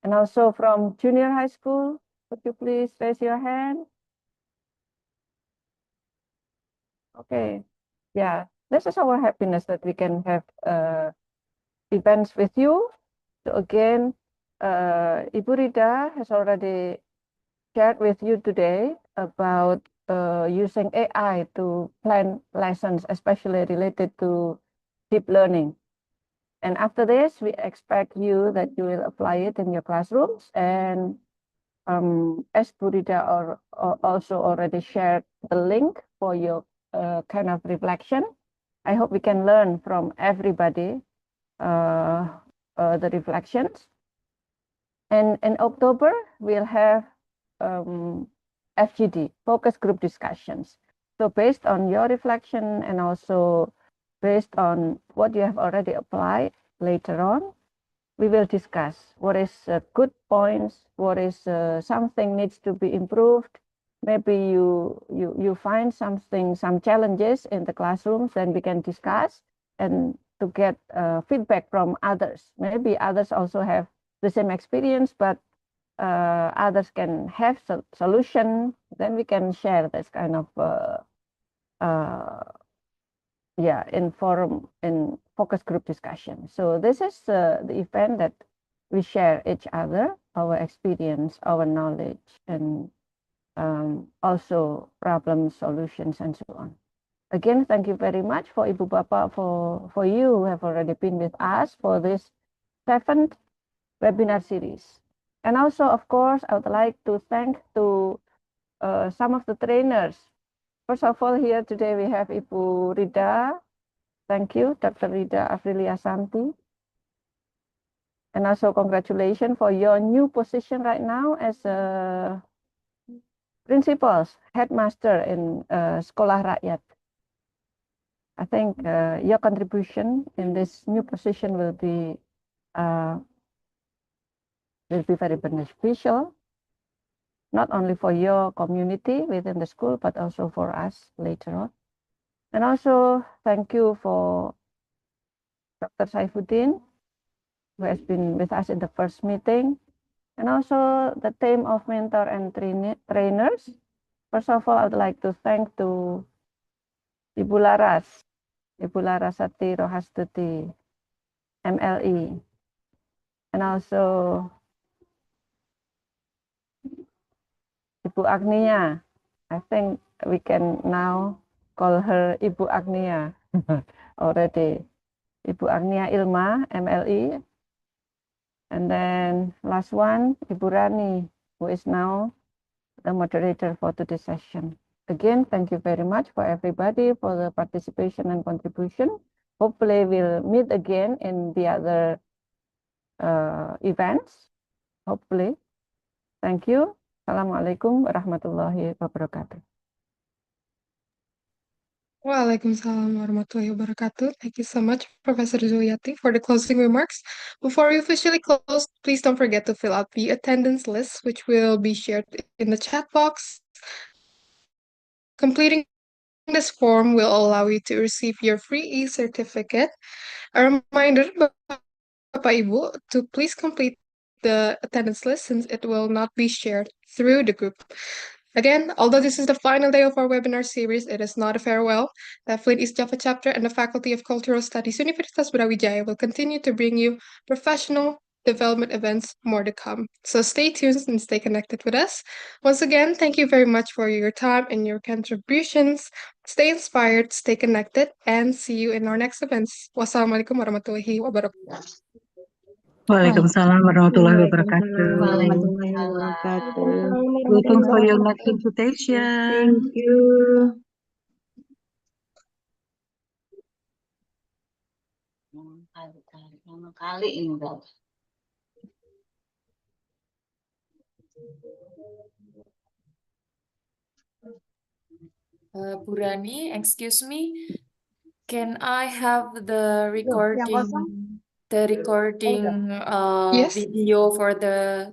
P: And also from junior high school, could you please raise your hand? Okay, yeah, this is our happiness that we can have events with you. So again, Ibu Rida has already shared with you today about using AI to plan lessons, especially related to deep learning. And after this, we expect you that you will apply it in your classrooms. And as Bu Rida also already shared the link for your kind of reflection, I hope we can learn from everybody the reflections. And in October, we'll have FGD, focus group discussions. So based on your reflection and also based on what you have already applied later on, we will discuss what is good points, what is something needs to be improved. Maybe you find something, some challenges in the classrooms, then we can discuss and to get feedback from others. Maybe others also have the same experience, but others can have solution. Then we can share this kind of in forum, in focus group discussion. So this is the event that we share each other, our experience, our knowledge, and also problem solutions and so on. Again, thank you very much for Ibu Bapak, for you who have already been with us for this 7th webinar series. And also, of course, I would like to thank to some of the trainers. First of all, here today we have Ibu Rida. Thank you, Dr. Rida Afriliyasanti. And also congratulations for your new position right now as a principal, headmaster in Sekolah Rakyat. I think your contribution in this new position will be very beneficial, not only for your community within the school, but also for us later on. And also thank you for Dr. Saifuddin, who has been with us in the first meeting, and also the team of mentor and trainers. First of all, I would like to thank to Ibu Larasati Rohastuti, MLE, and also Ibu Agnia. I think we can now call her Ibu Agnia already. Ibu Agnia Ilma, MLE. And then last one, Ibu Rani, who is now the moderator for today's session. Again, thank you very much for everybody for the participation and contribution. Hopefully we'll meet again in the other events. Hopefully. Thank you. Assalamualaikum warahmatullahi wabarakatuh.
A: Waalaikumsalam warahmatullahi wabarakatuh. Thank you so much, Professor Zuliati, for the closing remarks. Before we officially close, please don't forget to fill out the attendance list, which will be shared in the chat box. Completing this form will allow you to receive your free e-certificate. A reminder, Bapak Ibu, to please complete the attendance list since it will not be shared through the group. Again, although this is the final day of our webinar series, it is not a farewell. The TEFLIN East Java chapter and the Faculty of Cultural Studies, Universitas Brawijaya, will continue to bring you professional development events more to come. So stay tuned and stay connected with us. Once again, thank you very much for your time and your contributions. Stay inspired, stay connected, and see you in our next events. Wassalamualaikum warahmatullahi wabarakatuh.
Q: Waalaikumsalam warahmatullahi wabarakatuh.
J: Warahmatullahi wabarakatuh.
Q: Waiting for your next invitation.
J: Thank you.
R: Lama kali ini udah.
M: Bu Rani, excuse me, can I have the
J: Loh, yang kosong.
M: recording
J: Oh, udah.
A: Yes.
M: video for the